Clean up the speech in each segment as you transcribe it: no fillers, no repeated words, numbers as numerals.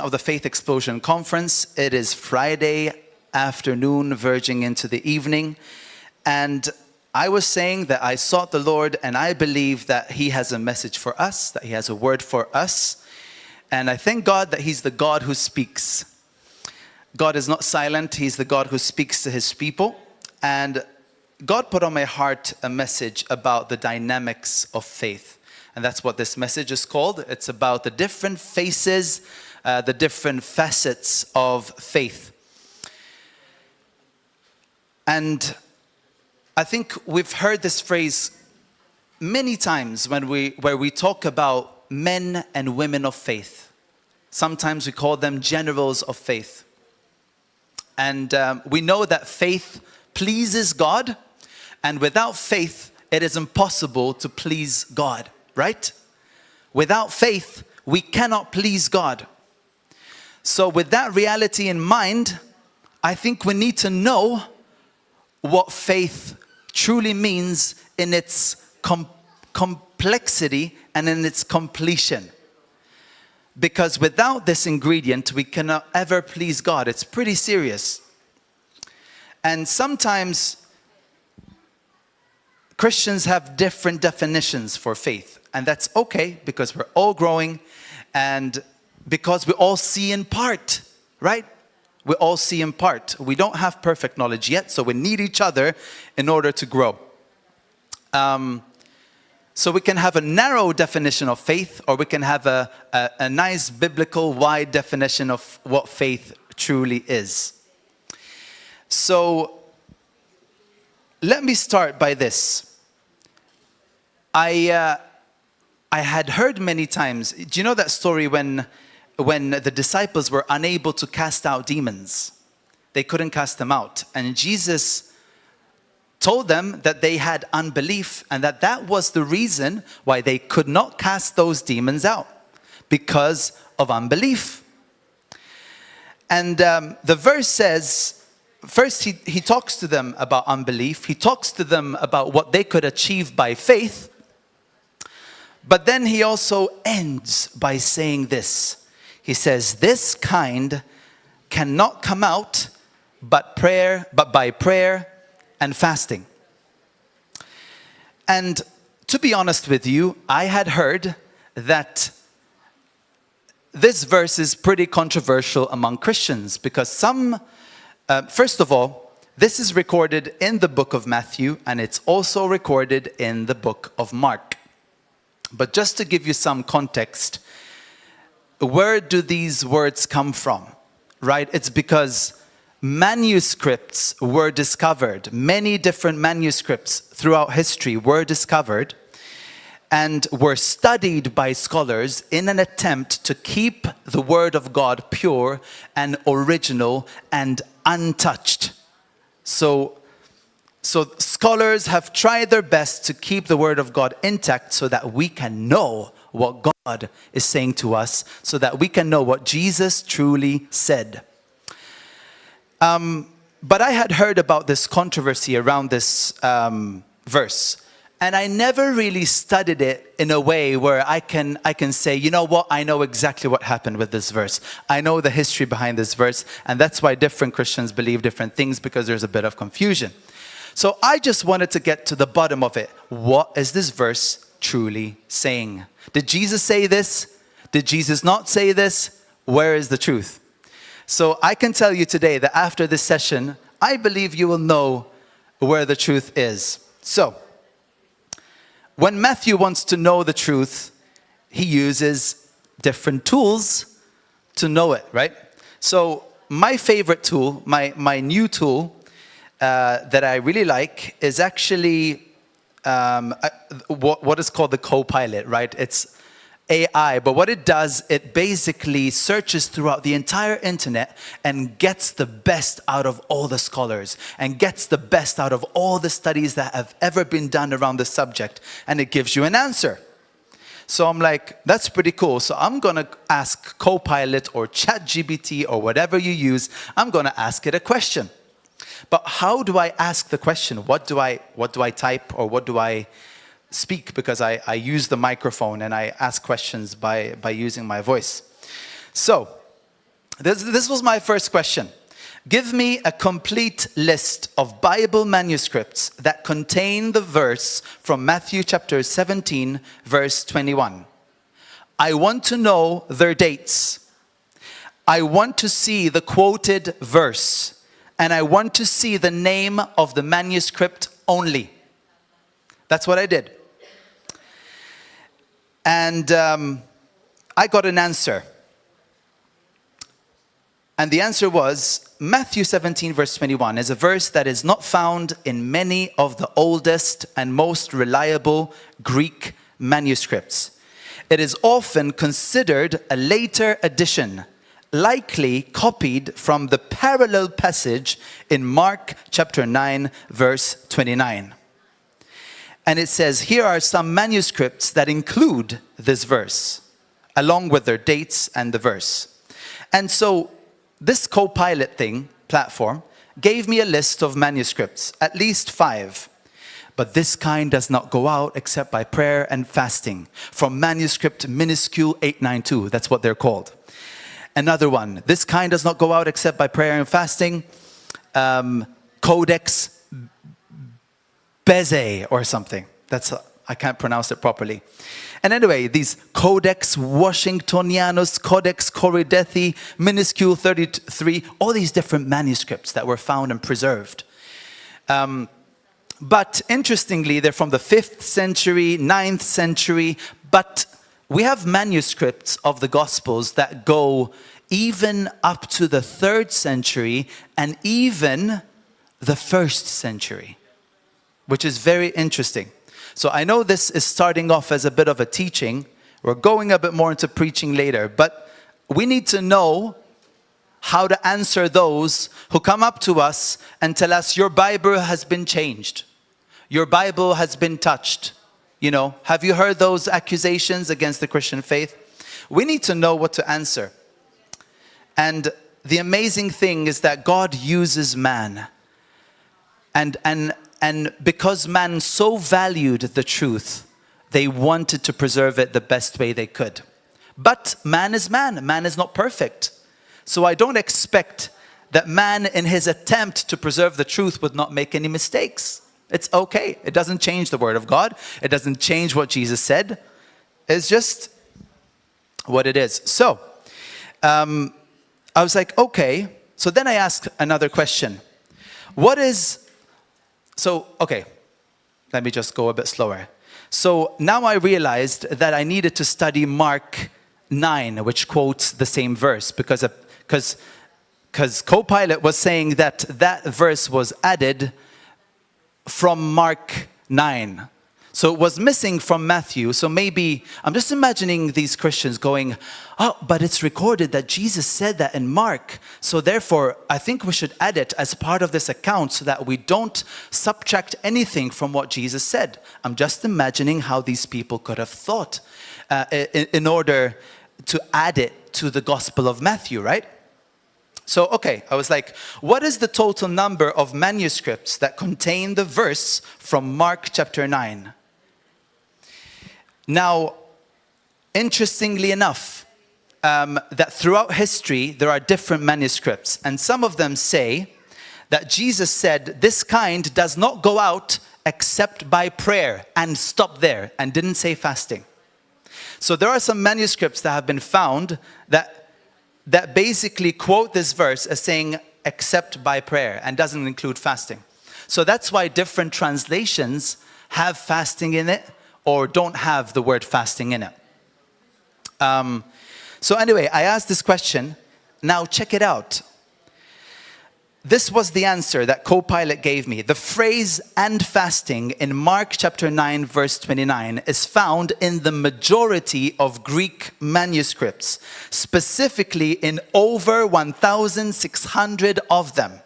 of the Faith Explosion Conference. It is Friday afternoon, verging into the evening. And I was saying that I sought the Lord, and I believe that He has a message for us, that He has a word for us. And I thank God that He's the God who speaks. God is not silent. He's the God who speaks to His people. And God put on my heart a message about the dynamics of faith. And that's what this message is called. It's about the different faces, the different facets of faith. And I think we've heard this phrase many times where we talk about men and women of faith. Sometimes we call them generals of faith. And we know that faith pleases God, and without faith, it is impossible to please God, right? Without faith, we cannot please God. So with that reality in mind, I think we need to know what faith truly means in its complexity and in its completion. Because without this ingredient, we cannot ever please God. It's pretty serious. And sometimes Christians have different definitions for faith. And that's okay, because we're all growing and because we all see in part, right? We all see in part. We don't have perfect knowledge yet, so we need each other in order to grow. So we can have a narrow definition of faith, or we can have a nice biblical wide definition of what faith truly is. So let me start by this. I had heard many times, do you know that story when the disciples were unable to cast out demons? They couldn't cast them out. And Jesus told them that they had unbelief, and that was the reason why they could not cast those demons out, because of unbelief. And the verse says, first he talks to them about unbelief. He talks to them about what they could achieve by faith. But then he also ends by saying this. He says, this kind cannot come out but by prayer and fasting. And to be honest with you, I had heard that this verse is pretty controversial among Christians, because first of all, this is recorded in the book of Matthew, and it's also recorded in the book of Mark. But just to give you some context, where do these words come from, right? It's because manuscripts were discovered. Many different manuscripts throughout history were discovered and were studied by scholars in an attempt to keep the Word of God pure and original and untouched. So scholars have tried their best to keep the Word of God intact so that we can know what God is saying to us, so that we can know what Jesus truly said. But I had heard about this controversy around this verse, and I never really studied it in a way where I can say, you know what, I know exactly what happened with this verse. I know the history behind this verse, and that's why different Christians believe different things, because there's a bit of confusion. So I just wanted to get to the bottom of it. What is this verse truly saying? Did Jesus say this? Did Jesus not say this? Where is the truth? So I can tell you today that after this session, I believe you will know where the truth is. So, when Matthew wants to know the truth, he uses different tools to know it, right? So my favorite tool, my new tool that I really like is actually what is called the co-pilot, right? It's AI, but what it does, it basically searches throughout the entire internet and gets the best out of all the scholars and gets the best out of all the studies that have ever been done around the subject, and it gives you an answer. So I'm like, that's pretty cool. So I'm going to ask Copilot or ChatGPT or whatever you use, I'm going to ask it a question. But how do I ask the question? What do I type, or what do I speak? Because I use the microphone and I ask questions by using my voice. So This was my first question. Give me a complete list of Bible manuscripts that contain the verse from Matthew chapter 17, verse 21. I want to know their dates. I want to see the quoted verse. And I want to see the name of the manuscript only. That's what I did. And I got an answer. And the answer was, Matthew 17 verse 21 is a verse that is not found in many of the oldest and most reliable Greek manuscripts. It is often considered a later addition, likely copied from the parallel passage in Mark chapter 9 verse 29. And it says, here are some manuscripts that include this verse, along with their dates and the verse. And so this co-pilot platform gave me a list of manuscripts, at least 5. But this kind does not go out except by prayer and fasting. From manuscript minuscule 892, that's what they're called. Another one, this kind does not go out except by prayer and fasting. Codex Beze or something. I can't pronounce it properly. And anyway, these Codex Washingtonianus, Codex Coridethi, minuscule 33, all these different manuscripts that were found and preserved. But interestingly, they're from the 5th century, 9th century, but we have manuscripts of the Gospels that go even up to the 3rd century and even the 1st century, which is very interesting. So I know this is starting off as a bit of a teaching. We're going a bit more into preaching later, but we need to know how to answer those who come up to us and tell us, your Bible has been changed. Your Bible has been touched. You know, have you heard those accusations against the Christian faith? We need to know what to answer. And the amazing thing is that God uses man. And because man so valued the truth, they wanted to preserve it the best way they could. But man is man. Man is not perfect. So I don't expect that man, in his attempt to preserve the truth, would not make any mistakes. It's okay. It doesn't change the word of God. It doesn't change what Jesus said. It's just what it is. So I was like, okay. So then I asked another question. Okay, let me just go a bit slower. So now I realized that I needed to study Mark 9, which quotes the same verse, because co-pilot was saying that verse was added from Mark 9. So it was missing from Matthew. So maybe, I'm just imagining these Christians going, oh, but it's recorded that Jesus said that in Mark. So therefore, I think we should add it as part of this account so that we don't subtract anything from what Jesus said. I'm just imagining how these people could have thought in order to add it to the Gospel of Matthew, right? So, okay, I was like, what is the total number of manuscripts that contain the verse from Mark chapter 9? Now, interestingly enough, that throughout history, there are different manuscripts. And some of them say that Jesus said, this kind does not go out except by prayer, and stop there, and didn't say fasting. So there are some manuscripts that have been found that basically quote this verse as saying, except by prayer, and doesn't include fasting. So that's why different translations have fasting in it, or don't have the word fasting in it. So anyway, I asked this question. Now check it out. This was the answer that co-pilot gave me. The phrase "and fasting" in Mark chapter 9, verse 29 is found in the majority of Greek manuscripts, specifically in over 1,600 of them.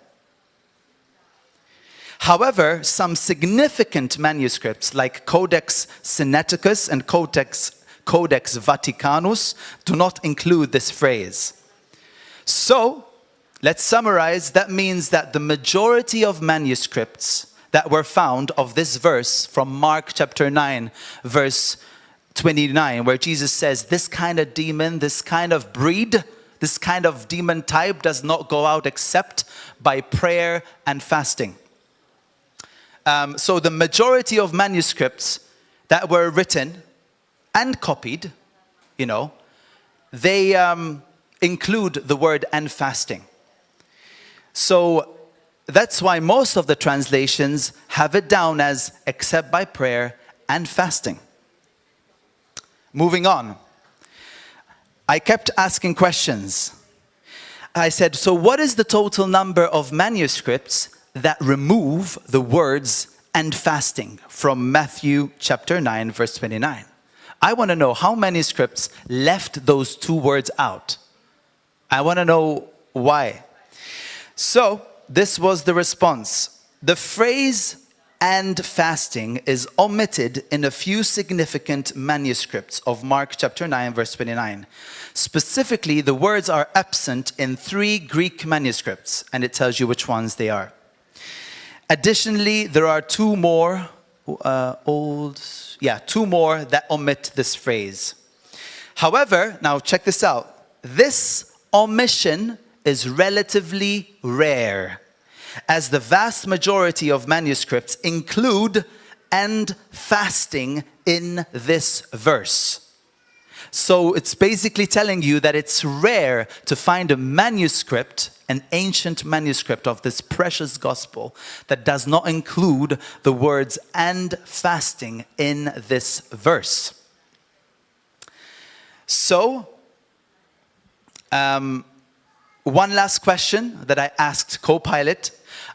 However, some significant manuscripts like Codex Sinaiticus and Codex Vaticanus do not include this phrase. So, let's summarize. That means that the majority of manuscripts that were found of this verse from Mark chapter 9, verse 29, where Jesus says, this kind of demon, this kind of breed This kind of demon type does not go out except by prayer and fasting. So the majority of manuscripts that were written and copied, they include the word and fasting. So that's why most of the translations have it down as except by prayer and fasting. Moving on. I kept asking questions. I said, so what is the total number of manuscripts that remove the words and fasting from Matthew chapter 9, verse 29? I want to know how many scripts left those two words out. I want to know why. So this was the response. The phrase and fasting is omitted in a few significant manuscripts of Mark chapter 9, verse 29. Specifically, the words are absent in 3 Greek manuscripts, and it tells you which ones they are. Additionally, there are 2 more two more that omit this phrase. However, now check this out. This omission is relatively rare, as the vast majority of manuscripts include and fasting in this verse. So it's basically telling you that it's rare to find a manuscript, an ancient manuscript of this precious gospel that does not include the words and fasting in this verse. So, one last question that I asked Copilot.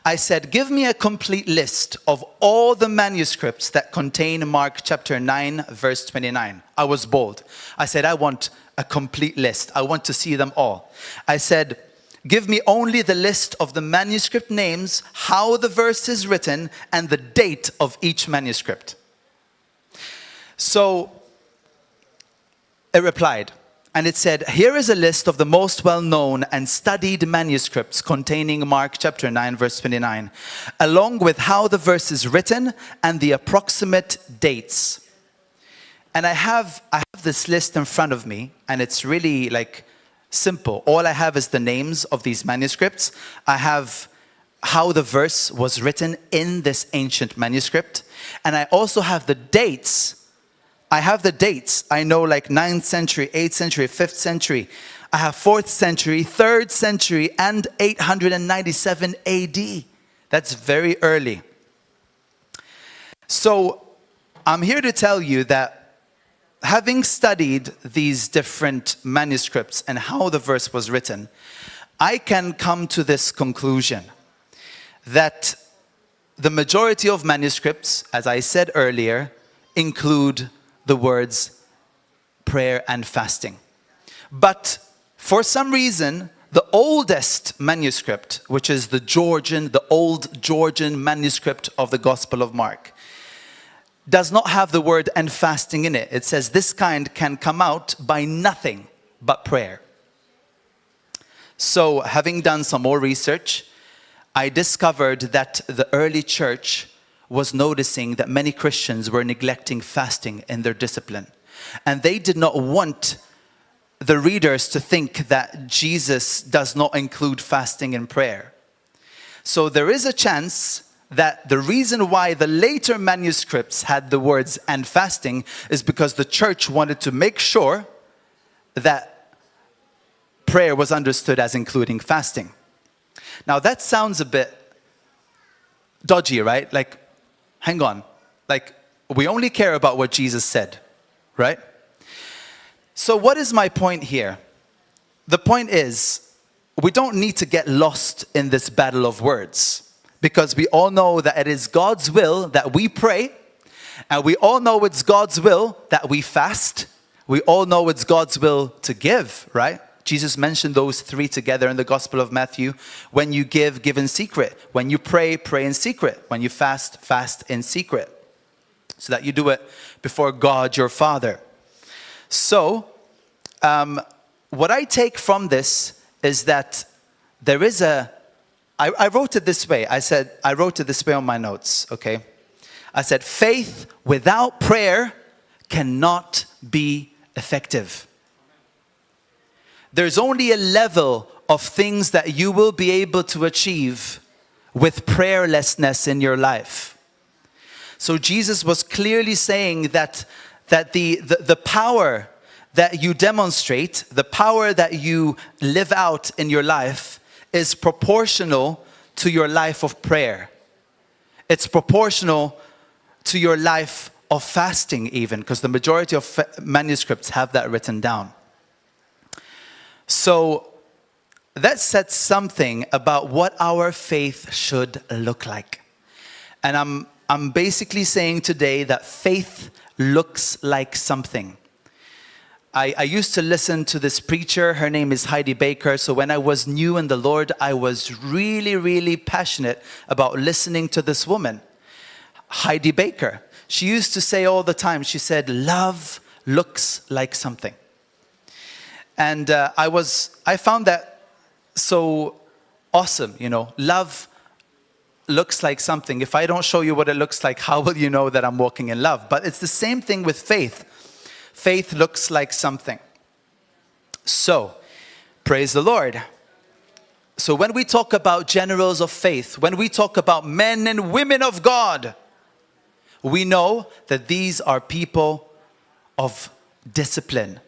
I said, give me a complete list of all the manuscripts that contain Mark chapter 9, verse 29. I was bold. I said, I want a complete list. I want to see them all. I said, give me only the list of the manuscript names, how the verse is written, and the date of each manuscript. So it replied, and it said, here is a list of the most well-known and studied manuscripts containing Mark chapter 9, verse 29, along with how the verse is written and the approximate dates. And I have this list in front of me, and it's really simple. All I have is the names of these manuscripts. I have how the verse was written in this ancient manuscript, and I also have the dates. I have the dates. I know 9th century, 8th century, 5th century. I have 4th century, 3rd century, and 897 AD. That's very early. So I'm here to tell you that having studied these different manuscripts and how the verse was written, I can come to this conclusion that the majority of manuscripts, as I said earlier, include the words prayer and fasting. But for some reason, the oldest manuscript, which is the old Georgian manuscript of the Gospel of Mark, does not have the word and fasting in it. It says this kind can come out by nothing but prayer. So having done some more research, I discovered that the early church was noticing that many Christians were neglecting fasting in their discipline. And they did not want the readers to think that Jesus does not include fasting and prayer. So there is a chance that the reason why the later manuscripts had the words and fasting is because the church wanted to make sure that prayer was understood as including fasting. Now that sounds a bit dodgy, right? Hang on. We only care about what Jesus said, right? So what is my point here? The point is, we don't need to get lost in this battle of words, because we all know that it is God's will that we pray, and we all know it's God's will that we fast. We all know it's God's will to give, right? Jesus mentioned those 3 together in the Gospel of Matthew. When you give, give in secret. When you pray, pray in secret. When you fast, fast in secret. So that you do it before God your Father. So, what I take from this is that there is I wrote it this way. I wrote it this way on my notes, okay? I said, faith without prayer cannot be effective. There's only a level of things that you will be able to achieve with prayerlessness in your life. So Jesus was clearly saying that the power that you demonstrate, the power that you live out in your life is proportional to your life of prayer. It's proportional to your life of fasting even, because the majority of manuscripts have that written down. So that says something about what our faith should look like. And I'm basically saying today that faith looks like something. I used to listen to this preacher. Her name is Ħabbejtek. So when I was new in the Lord, I was really, really passionate about listening to this woman, Ħabbejtek. She used to say all the time, she said, love looks like something. And I found that so awesome, you know. Love looks like something. If I don't show you what it looks like, how will you know that I'm walking in love? But it's the same thing with faith. Faith looks like something. So, praise the Lord. So when we talk about generals of faith, when we talk about men and women of God, we know that these are people of discipline.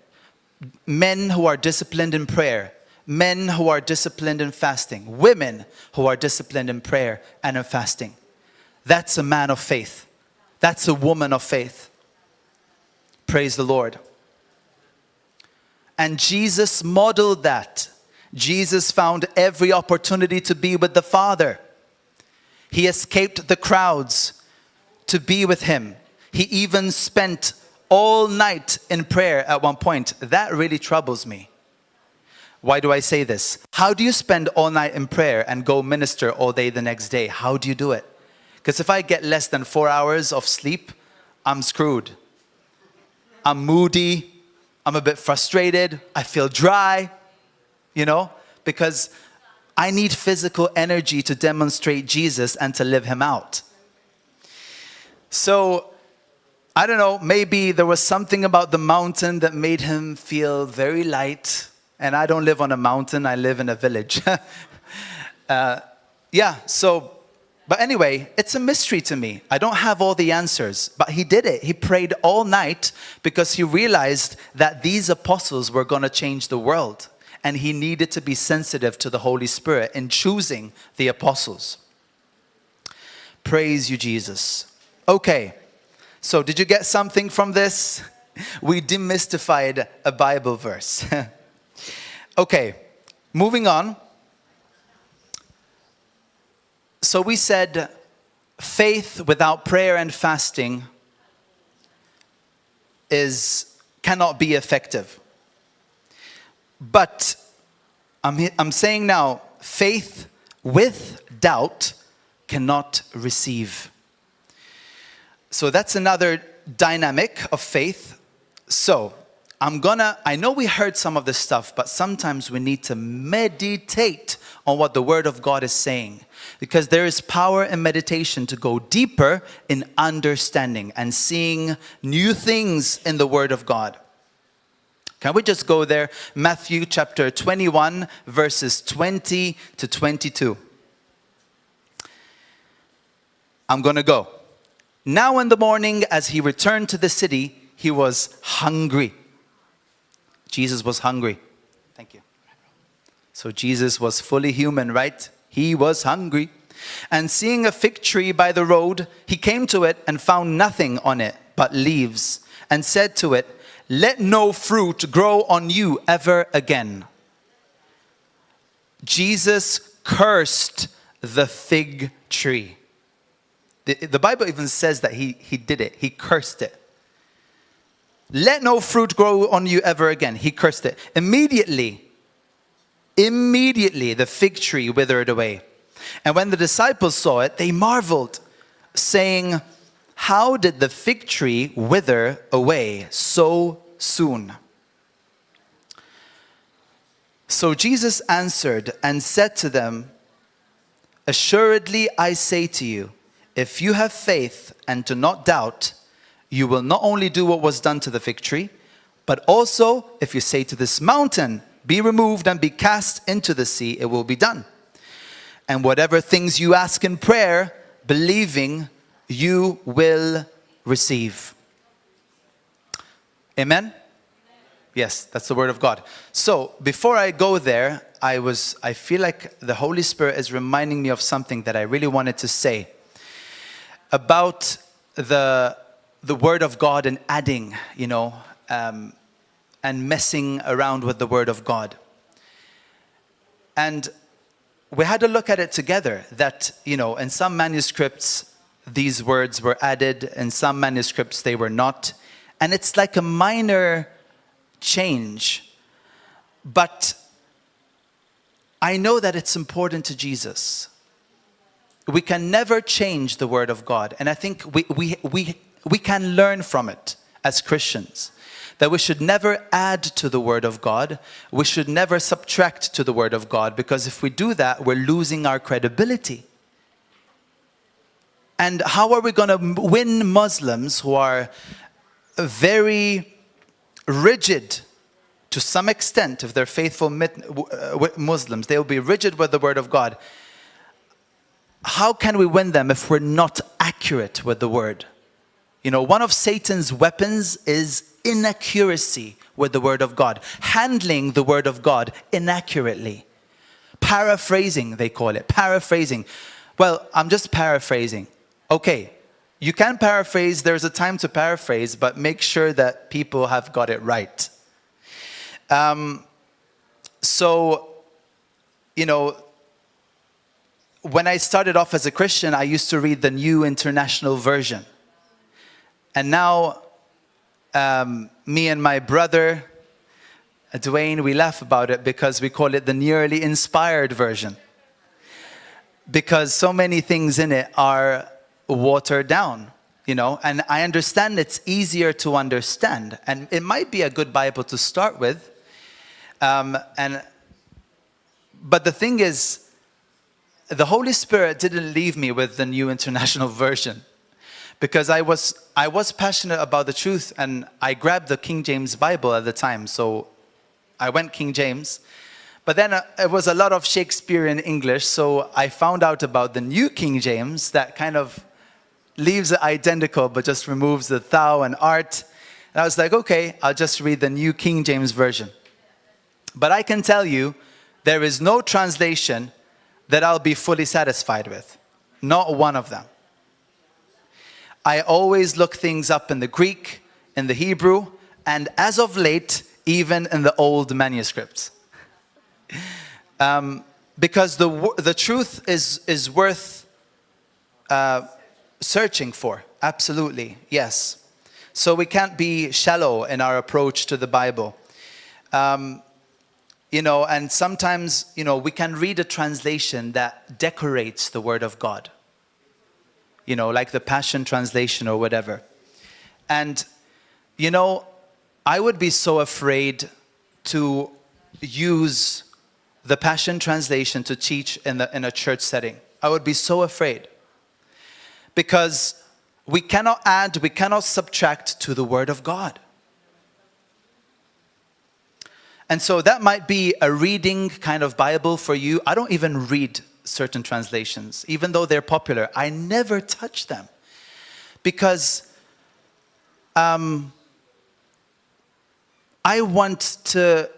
Men who are disciplined in prayer. Men who are disciplined in fasting. Women who are disciplined in prayer and in fasting. That's a man of faith. That's a woman of faith. Praise the Lord. And Jesus modeled that. Jesus found every opportunity to be with the Father. He escaped the crowds to be with him. He even spent all night in prayer at one point. That really troubles me. Why do I say this? How do you spend all night in prayer and go minister all day the next day? How do you do it? Because if I get less than 4 hours of sleep, I'm screwed. I'm moody. I'm a bit frustrated. I feel dry, you know, because I need physical energy to demonstrate Jesus and to live him out. So, I don't know, maybe there was something about the mountain that made him feel very light. And I don't live on a mountain, I live in a village. But anyway, it's a mystery to me. I don't have all the answers, but he did it. He prayed all night because he realized that these apostles were going to change the world. And he needed to be sensitive to the Holy Spirit in choosing the apostles. Praise you, Jesus. Okay, so did you get something from this? We demystified a Bible verse. Okay, moving on. So we said faith without prayer and fasting cannot be effective. But I'm saying now, faith with doubt cannot receive. So that's another dynamic of faith. So I know we heard some of this stuff, but sometimes we need to meditate on what the Word of God is saying. Because there is power in meditation to go deeper in understanding and seeing new things in the Word of God. Can we just go there? Matthew chapter 21, verses 20 to 22. I'm going to go. Now in the morning, as he returned to the city, he was hungry. Jesus was hungry. Thank you. So Jesus was fully human, right? He was hungry. And seeing a fig tree by the road, he came to it and found nothing on it but leaves, and said to it, "Let no fruit grow on you ever again." Jesus cursed the fig tree. The Bible even says that he did it. He cursed it. Let no fruit grow on you ever again. He cursed it. Immediately the fig tree withered away. And when the disciples saw it, they marveled, saying, "How did the fig tree wither away so soon?" So Jesus answered and said to them, "Assuredly I say to you, if you have faith and do not doubt, you will not only do what was done to the fig tree, but also if you say to this mountain, Be removed and be cast into the sea, it will be done. And whatever things you ask in prayer, believing, you will receive. Amen? Yes, that's the word of God. So, before I go there, I feel like the Holy Spirit is reminding me of something that I really wanted to say about the word of God and adding, and messing around with the word of God. And we had to look at it together, that, in some manuscripts, these words were added, in some manuscripts they were not. And it's like a minor change. But I know that it's important to Jesus. We can never change the word of God. And I think we can learn from it as Christians. That we should never add to the word of God. We should never subtract to the word of God, because if we do that, we're losing our credibility. And how are we going to win Muslims who are very rigid to some extent? If they're faithful Muslims, they'll be rigid with the word of God. How can we win them if we're not accurate with the word? One of Satan's weapons is inaccuracy with the word of God. Handling the word of God inaccurately. Paraphrasing, they call it. Paraphrasing. Well, I'm just paraphrasing. Okay, you can paraphrase. There's a time to paraphrase, but make sure that people have got it right. When I started off as a Christian, I used to read the New International Version. And now, me and my brother, Dwayne, we laugh about it because we call it the Nearly Inspired Version. Because so many things in it are watered down, and I understand it's easier to understand. And it might be a good Bible to start with. But the thing is, the Holy Spirit didn't leave me with the New International Version. Because I was passionate about the truth, and I grabbed the King James Bible at the time, so I went King James. But then it was a lot of Shakespearean English, so I found out about the New King James that kind of leaves it identical, but just removes the thou and art. And I was like, okay, I'll just read the New King James Version. But I can tell you, there is no translation that I'll be fully satisfied with. Not one of them. I always look things up in the Greek, in the Hebrew, and as of late, even in the old manuscripts. Because the truth is worth searching for. Absolutely, yes. So we can't be shallow in our approach to the Bible. And sometimes, we can read a translation that decorates the Word of God. Like the Passion Translation or whatever. And, I would be so afraid to use the Passion Translation to teach in a church setting. I would be so afraid. Because we cannot add, we cannot subtract to the Word of God. And so that might be a reading kind of Bible for you. I don't even read certain translations, even though they're popular. I never touch them because I want to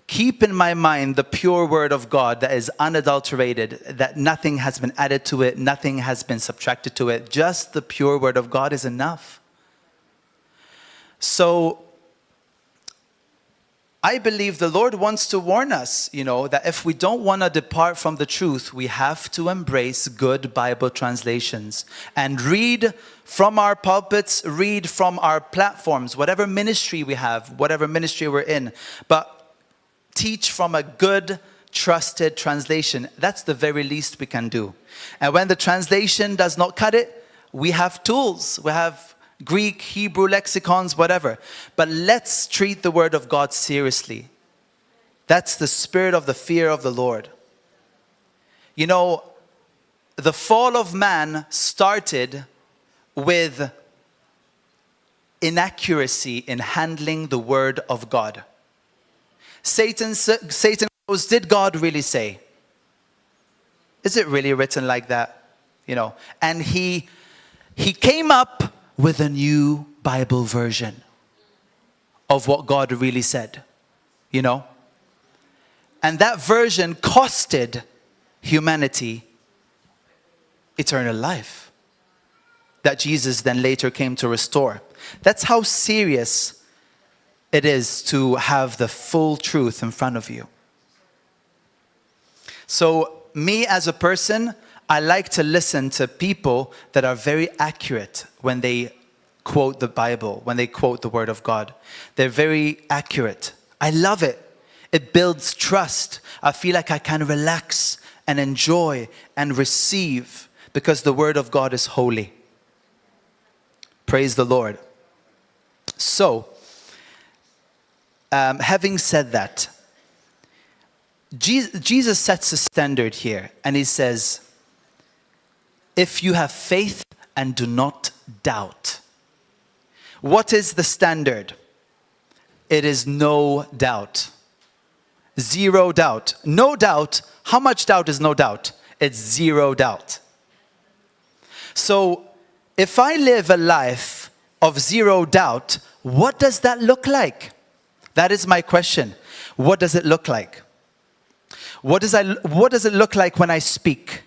keep in my mind the pure word of God that is unadulterated, that nothing has been added to it, nothing has been subtracted to it. Just the pure word of God is enough. So I believe the Lord wants to warn us, that if we don't want to depart from the truth, we have to embrace good Bible translations and read from our pulpits, read from our platforms, whatever ministry we have, whatever ministry we're in, but teach from a good, trusted translation. That's the very least we can do. And when the translation does not cut it, we have tools. We have Greek, Hebrew lexicons, whatever. But let's treat the word of God seriously. That's the spirit of the fear of the Lord. The fall of man started with inaccuracy in handling the word of God. Satan goes, did God really say? Is it really written like that? You know, and he came up with a new Bible version of what God really said, you know. And that version costed humanity eternal life that Jesus then later came to restore. That's how serious it is to have the full truth in front of you. So me as a person, I like to listen to people that are very accurate when they quote the Bible, when they quote the Word of God. They're very accurate. I love it. It builds trust. I feel like I can relax and enjoy and receive because the Word of God is holy. Praise the Lord. So, having said that, Jesus sets a standard here, and he says, if you have faith and do not doubt. What is the standard? It is no doubt. Zero doubt. No doubt. How much doubt is no doubt? It's zero doubt. So, if I live a life of zero doubt, what does that look like? That is my question. What does it look like? What does it look like when I speak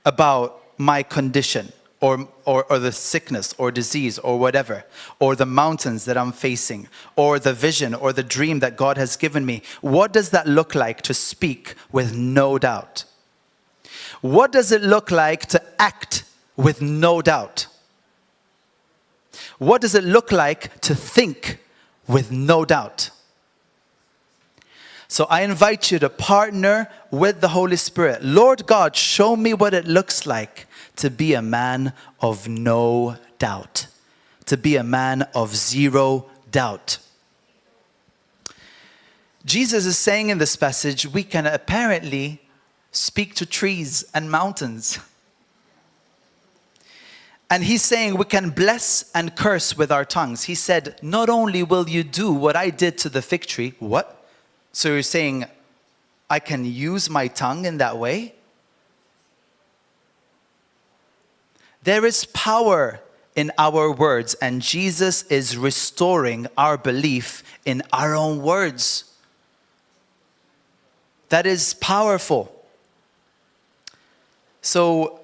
about my condition or the sickness or disease or whatever, or the mountains that I'm facing, or the vision or the dream that God has given me? What does that look like to speak with no doubt? What does it look like to act with no doubt? What does it look like to think with no doubt? So I invite you to partner with the Holy Spirit. Lord God, show me what it looks like to be a man of no doubt, to be a man of zero doubt. Jesus is saying in this passage, we can apparently speak to trees and mountains. And he's saying we can bless and curse with our tongues. He said, not only will you do what I did to the fig tree, what? So you're saying, I can use my tongue in that way? There is power in our words, and Jesus is restoring our belief in our own words. That is powerful. So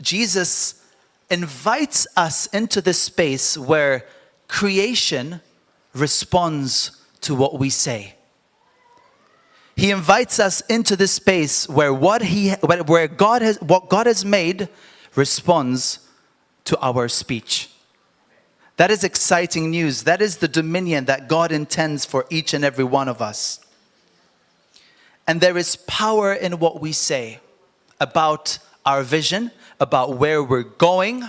Jesus invites us into this space where creation responds to what we say. He invites us into this space where what God has made responds to our speech. That is exciting news. That is the dominion that God intends for each and every one of us. And there is power in what we say about our vision, about where we're going,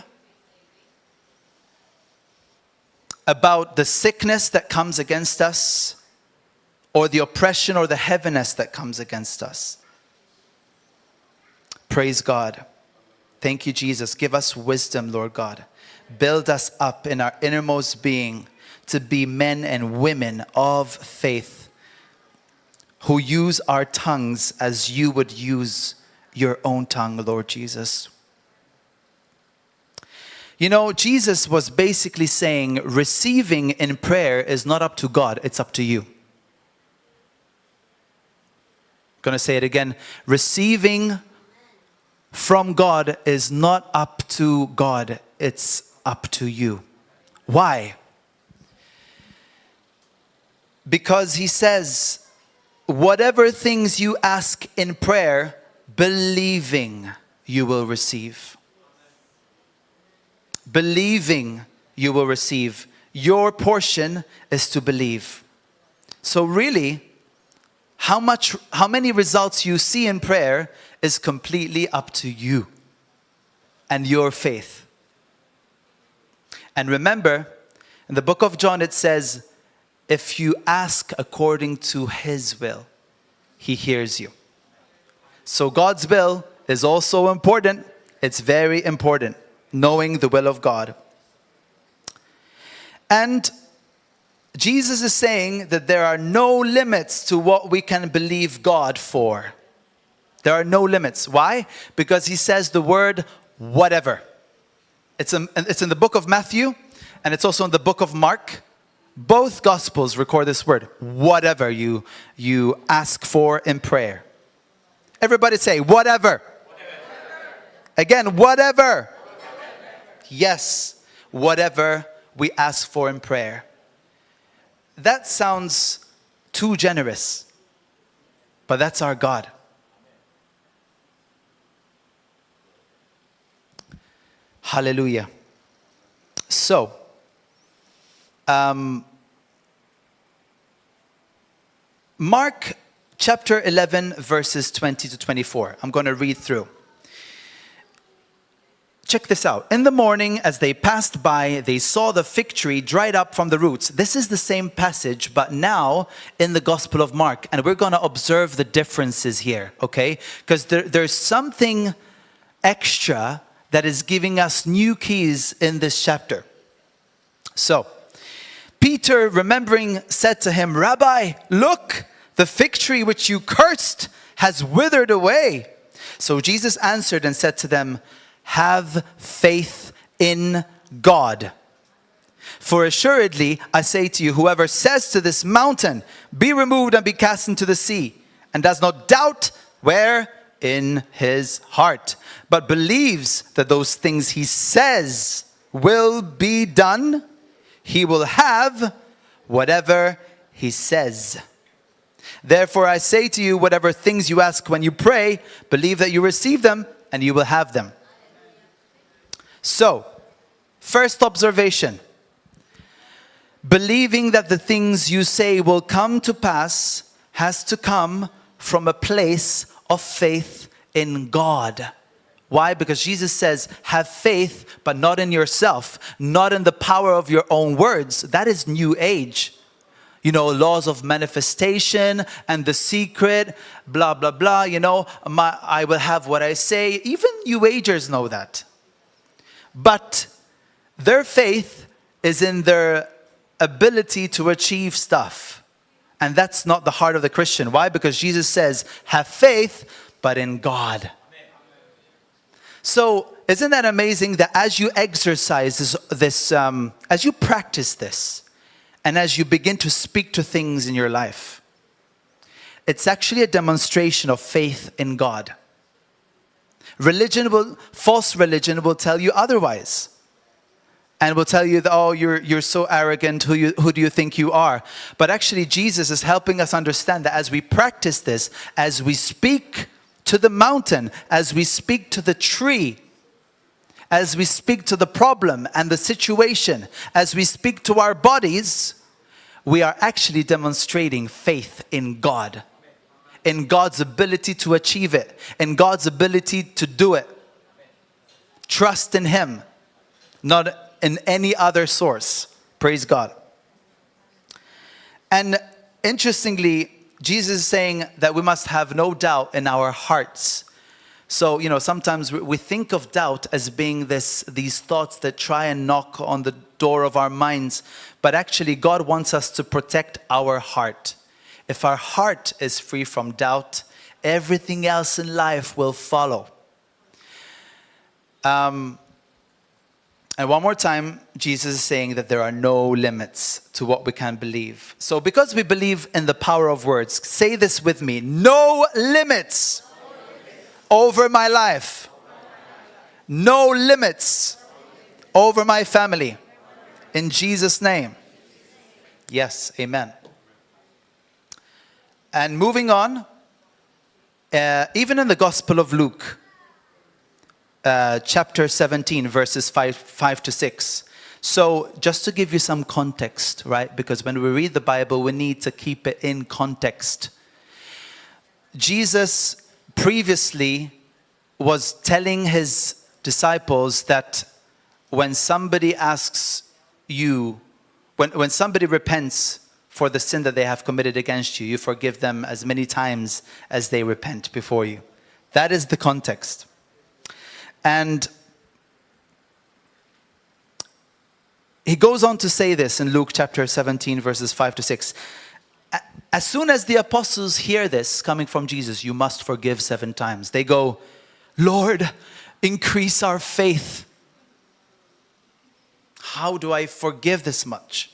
about the sickness that comes against us, or the oppression or the heaviness that comes against us. Praise God. Thank you, Jesus. Give us wisdom, Lord God. Build us up in our innermost being to be men and women of faith who use our tongues as you would use your own tongue, Lord Jesus. You know, Jesus was basically saying receiving in prayer is not up to God, it's up to you. Going to say it again. Receiving from God is not up to God, it's up to you. Why? Because he says, whatever things you ask in prayer, believing you will receive. Believing you will receive. Your portion is to believe. So really, how many results you see in prayer is completely up to you and your faith. And remember, in the book of John it says, if you ask according to his will, he hears you. So God's will is also important. It's very important, knowing the will of God. And Jesus is saying that there are no limits to what we can believe God for. There are no limits. Why? Because he says the word whatever. It's in the book of Matthew, and it's also in the book of Mark. Both Gospels record this word, whatever you ask for in prayer. Everybody say, whatever. Again, whatever. Yes, whatever we ask for in prayer. That sounds too generous, but that's our God. Hallelujah. So, Mark chapter 11, verses 20 to 24. I'm going to read through. Check this out. In the morning, as they passed by, they saw the fig tree dried up from the roots. This is the same passage, but now in the Gospel of Mark. And we're going to observe the differences here, okay? Because there's something extra that is giving us new keys in this chapter. So, Peter, remembering, said to him, Rabbi, look, the fig tree which you cursed has withered away. So Jesus answered and said to them, have faith in God. For assuredly, I say to you, whoever says to this mountain, be removed and be cast into the sea, and does not doubt where in his heart, but believes that those things he says will be done, he will have whatever he says. Therefore I say to you, whatever things you ask when you pray, believe that you receive them and you will have them. So, first observation. Believing that the things you say will come to pass has to come from a place of faith in God. Why? Because Jesus says, have faith, but not in yourself, not in the power of your own words. That is New Age. You know, laws of manifestation and the secret, blah, blah, blah. You know, I will have what I say. Even New Agers know that. But their faith is in their ability to achieve stuff. And that's not the heart of the Christian. Why? Because Jesus says, have faith, but in God. So, isn't that amazing that as you exercise this as you practice this, and as you begin to speak to things in your life, it's actually a demonstration of faith in God. False religion will tell you otherwise. And will tell you that, oh, you're so arrogant, who do you think you are? But actually, Jesus is helping us understand that as we practice this, as we speak to the mountain, as we speak to the tree, as we speak to the problem and the situation, as we speak to our bodies, we are actually demonstrating faith in God, in God's ability to achieve it, in God's ability to do it. Trust in Him, not in any other source. Praise God. And interestingly, Jesus is saying that we must have no doubt in our hearts. So, you know, sometimes we think of doubt as being these thoughts that try and knock on the door of our minds. But actually, God wants us to protect our heart. If our heart is free from doubt, everything else in life will follow. And one more time, Jesus is saying that there are no limits to what we can believe. So because we believe in the power of words, say this with me. No limits over my life. No limits over my family. In Jesus' name. Yes, amen. And moving on, even in the Gospel of Luke, chapter 17, verses 5 to 6. So just to give you some context, right? Because when we read the Bible, we need to keep it in context. Jesus previously was telling his disciples that when somebody asks you, when somebody repents for the sin that they have committed against you, you forgive them as many times as they repent before you. That is the context. And He goes on to say this in Luke chapter 17, verses 5 to 6. As soon as the apostles hear this coming from Jesus, you must forgive 7 times. They go, Lord, increase our faith. How do I forgive this much?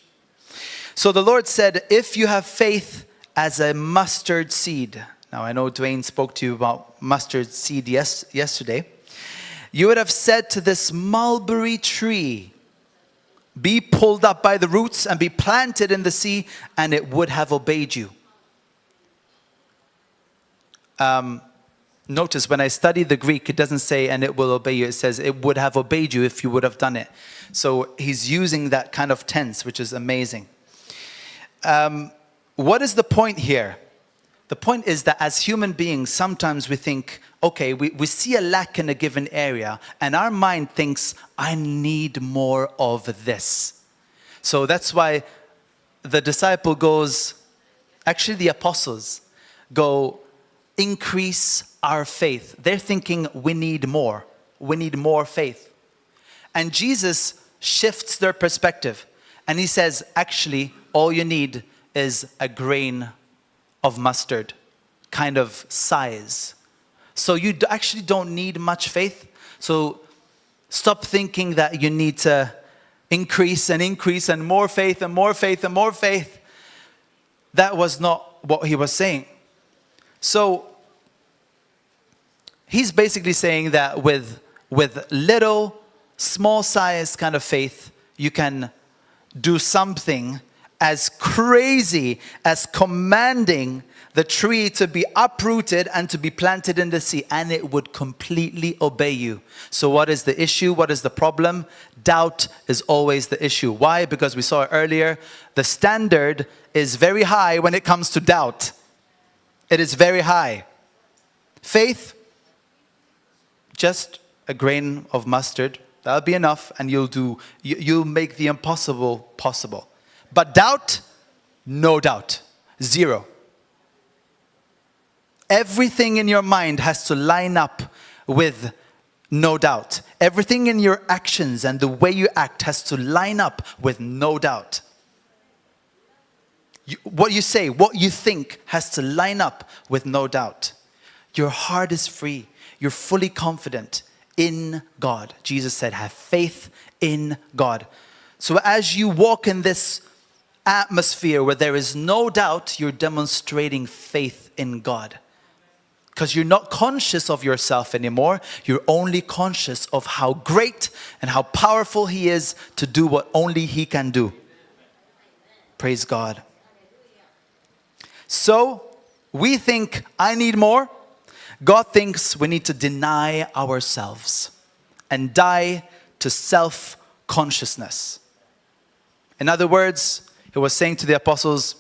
So the Lord said, if you have faith as a mustard seed. Now I know Dwayne spoke to you about mustard seed yesterday. You would have said to this mulberry tree, be pulled up by the roots and be planted in the sea, and it would have obeyed you. Notice when I study the Greek, it doesn't say, and it will obey you. It says, it would have obeyed you if you would have done it. So he's using that kind of tense, which is amazing. What is the point here? The point is that as human beings, sometimes we think, okay, we see a lack in a given area, and our mind thinks, I need more of this. So that's why the disciple goes, actually the apostles go, increase our faith. They're thinking, we need more. We need more faith. And Jesus shifts their perspective, and he says, actually, all you need is a grain of mustard kind of size. So you actually don't need much faith. So stop thinking that you need to increase and more faith and more faith and more faith. That was not what he was saying. So he's basically saying that with little, small size kind of faith, you can do something as crazy as commanding the tree to be uprooted and to be planted in the sea, and it would completely obey you. So what is the issue? What is the problem? Doubt is always the issue. Why? Because we saw earlier, the standard is very high when it comes to doubt. It is very high. Faith, just a grain of mustard, that'll be enough, and you'll make the impossible possible. But doubt, no doubt, 0. Everything in your mind has to line up with no doubt. Everything in your actions and the way you act has to line up with no doubt. What you say, what you think has to line up with no doubt. Your heart is free. You're fully confident in God. Jesus said, have faith in God. So as you walk in this atmosphere where there is no doubt, you're demonstrating faith in God. Because you're not conscious of yourself anymore. You're only conscious of how great and how powerful He is to do what only He can do. Praise God. So, we think, I need more. God thinks we need to deny ourselves and die to self-consciousness. In other words, He was saying to the apostles,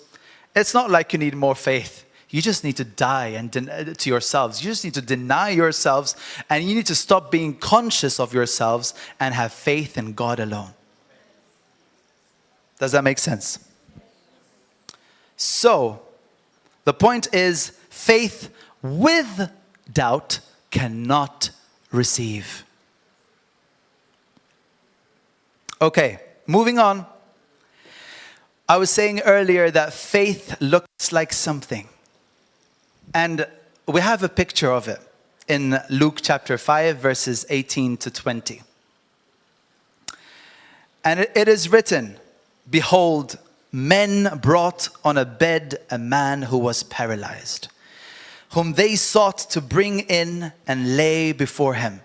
it's not like you need more faith. You just need to die to yourselves. You just need to deny yourselves, and you need to stop being conscious of yourselves and have faith in God alone. Does that make sense? So, the point is, faith with doubt cannot receive. Okay, moving on. I was saying earlier that faith looks like something. And we have a picture of it in Luke chapter 5, verses 18 to 20. And it is written, behold, men brought on a bed a man who was paralyzed, whom they sought to bring in and lay before him.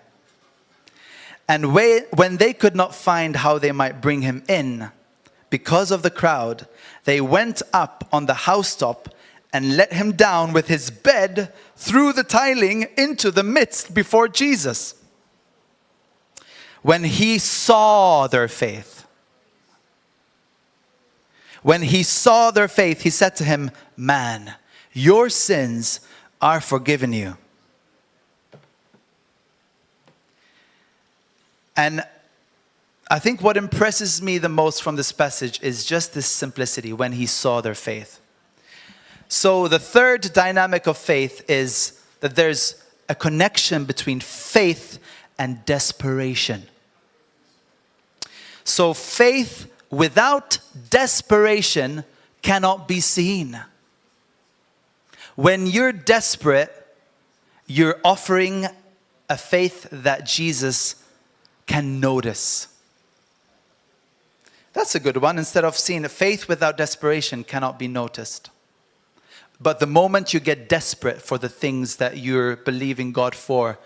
And when they could not find how they might bring him in, because of the crowd, they went up on the housetop and let him down with his bed through the tiling into the midst before Jesus. When he saw their faith, he said to him, man, your sins are forgiven you. And I think what impresses me the most from this passage is just this simplicity, when he saw their faith. So the third dynamic of faith is that there's a connection between faith and desperation. So faith without desperation cannot be seen. When you're desperate, you're offering a faith that Jesus can notice. That's a good one. Instead of seeing faith without desperation cannot be noticed. But the moment you get desperate for the things that you're believing God for,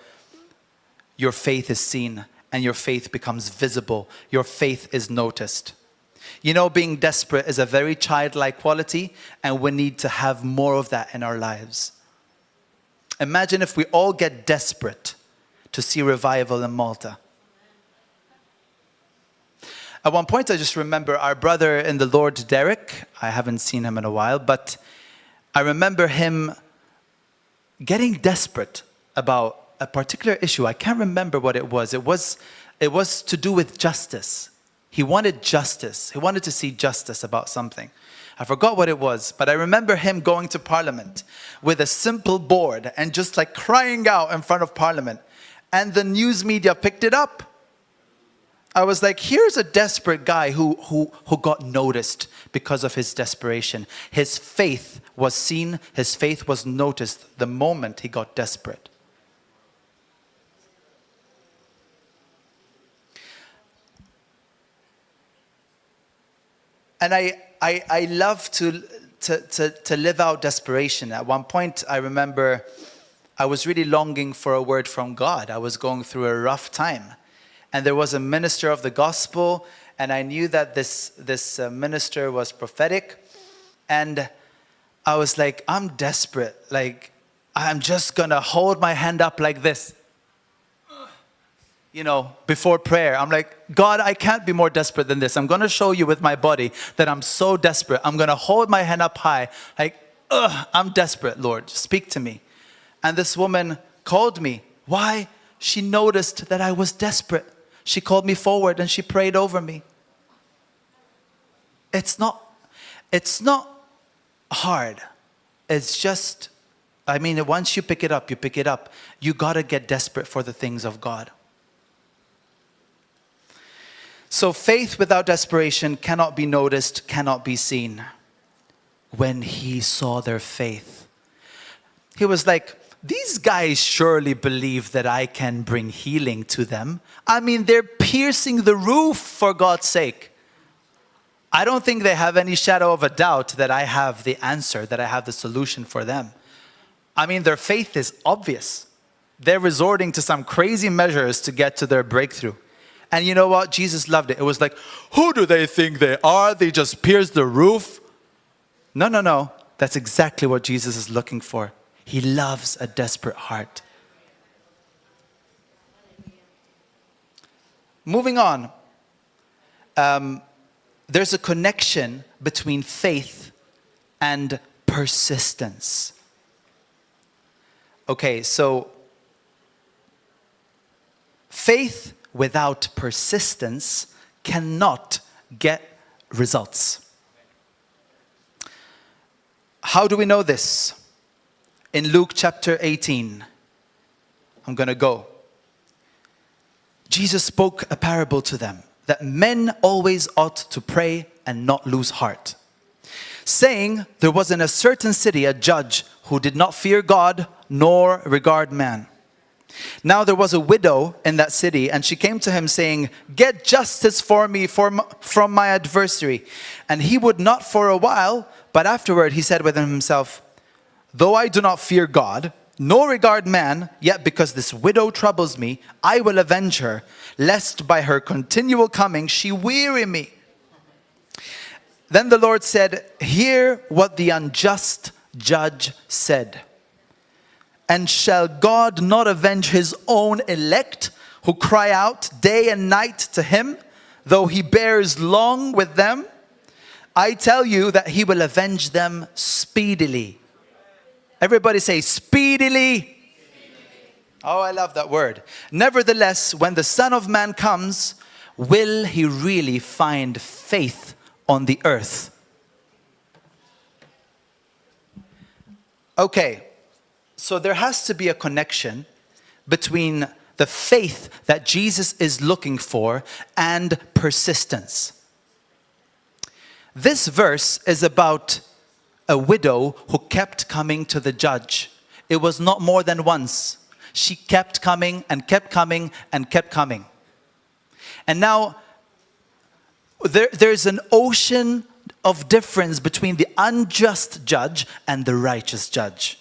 your faith is seen and your faith becomes visible. Your faith is noticed. You know, being desperate is a very childlike quality, and we need to have more of that in our lives. Imagine if we all get desperate to see revival in Malta. At one point, I just remember our brother in the Lord, Derek. I haven't seen him in a while, but I remember him getting desperate about a particular issue. I can't remember what it was. It was to do with justice. He wanted justice. He wanted to see justice about something. I forgot what it was, but I remember him going to Parliament with a simple board and just like crying out in front of Parliament. And the news media picked it up. I was like, here's a desperate guy who got noticed because of his desperation. His faith was seen, his faith was noticed the moment he got desperate. And I love to live out desperation. At one point, I remember I was really longing for a word from God. I was going through a rough time. And there was a minister of the gospel, and I knew that this minister was prophetic. And I was like, I'm desperate. Like, I'm just going to hold my hand up like this. You know, before prayer, I'm like, God, I can't be more desperate than this. I'm going to show you with my body that I'm so desperate. I'm going to hold my hand up high. Like, I'm desperate, Lord. Speak to me. And this woman called me. Why? She noticed that I was desperate. She called me forward and she prayed over me. It's not hard. It's just, I mean, once you pick it up, you pick it up. You got to get desperate for the things of God. So faith without desperation cannot be noticed, cannot be seen. When he saw their faith, he was like, these guys surely believe that I can bring healing to them. I mean, they're piercing the roof for God's sake. I don't think they have any shadow of a doubt that I have the answer, that I have the solution for them. I mean, their faith is obvious. They're resorting to some crazy measures to get to their breakthrough. And you know what? Jesus loved it. It was like, who do they think they are? They just pierced the roof? No. That's exactly what Jesus is looking for. He loves a desperate heart. Moving on. There's a connection between faith and persistence. Okay, so faith without persistence cannot get results. How do we know this? In Luke chapter 18, I'm going to go. Jesus spoke a parable to them that men always ought to pray and not lose heart, saying, there was in a certain city a judge who did not fear God nor regard man. Now there was a widow in that city, and she came to him saying, get justice for me from my adversary. And he would not for a while, but afterward he said within himself, though I do not fear God, nor regard man, yet because this widow troubles me, I will avenge her, lest by her continual coming she weary me. Then the Lord said, hear what the unjust judge said. And shall God not avenge his own elect, who cry out day and night to him, though he bears long with them? I tell you that he will avenge them speedily. Everybody say, speedily. Oh, I love that word. Nevertheless, when the Son of Man comes, will he really find faith on the earth? Okay, so there has to be a connection between the faith that Jesus is looking for and persistence. This verse is about a widow who kept coming to the judge. It was not more than once. She kept coming and kept coming and kept coming. And now there's an ocean of difference between the unjust judge and the righteous judge.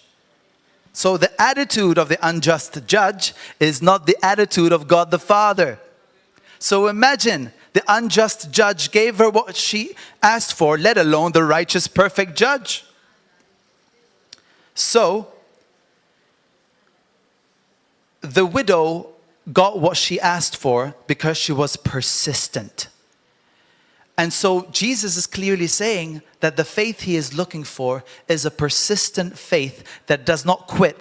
So the attitude of the unjust judge is not the attitude of God the Father. So imagine the unjust judge gave her what she asked for, let alone the righteous, perfect judge. So the widow got what she asked for because she was persistent. And so Jesus is clearly saying that the faith he is looking for is a persistent faith that does not quit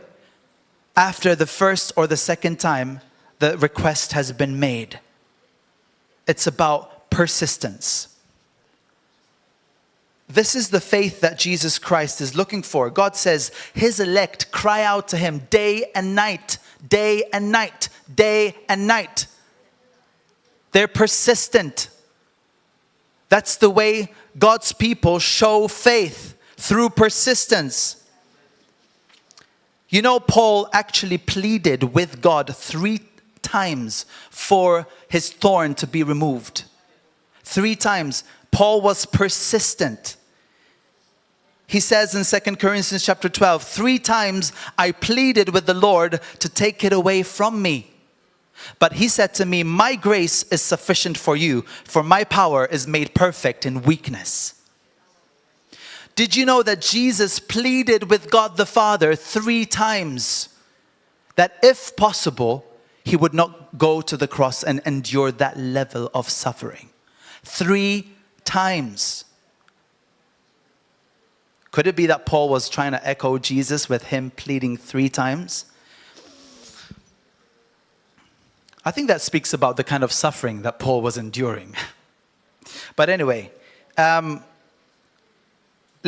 after the first or the second time the request has been made. It's about persistence. This is the faith that Jesus Christ is looking for. God says his elect cry out to him day and night, day and night, day and night. They're persistent. That's the way God's people show faith, through persistence. You know, Paul actually pleaded with God 3 times for his thorn to be removed. 3 times. Paul was persistent. He says in 2 Corinthians chapter 12, 3 times I pleaded with the Lord to take it away from me. But he said to me, my grace is sufficient for you, for my power is made perfect in weakness. Did you know that Jesus pleaded with God the Father 3 times that if possible, he would not go to the cross and endure that level of suffering? 3 times. Could it be that Paul was trying to echo Jesus with him pleading 3 times? I think that speaks about the kind of suffering that Paul was enduring. But anyway, let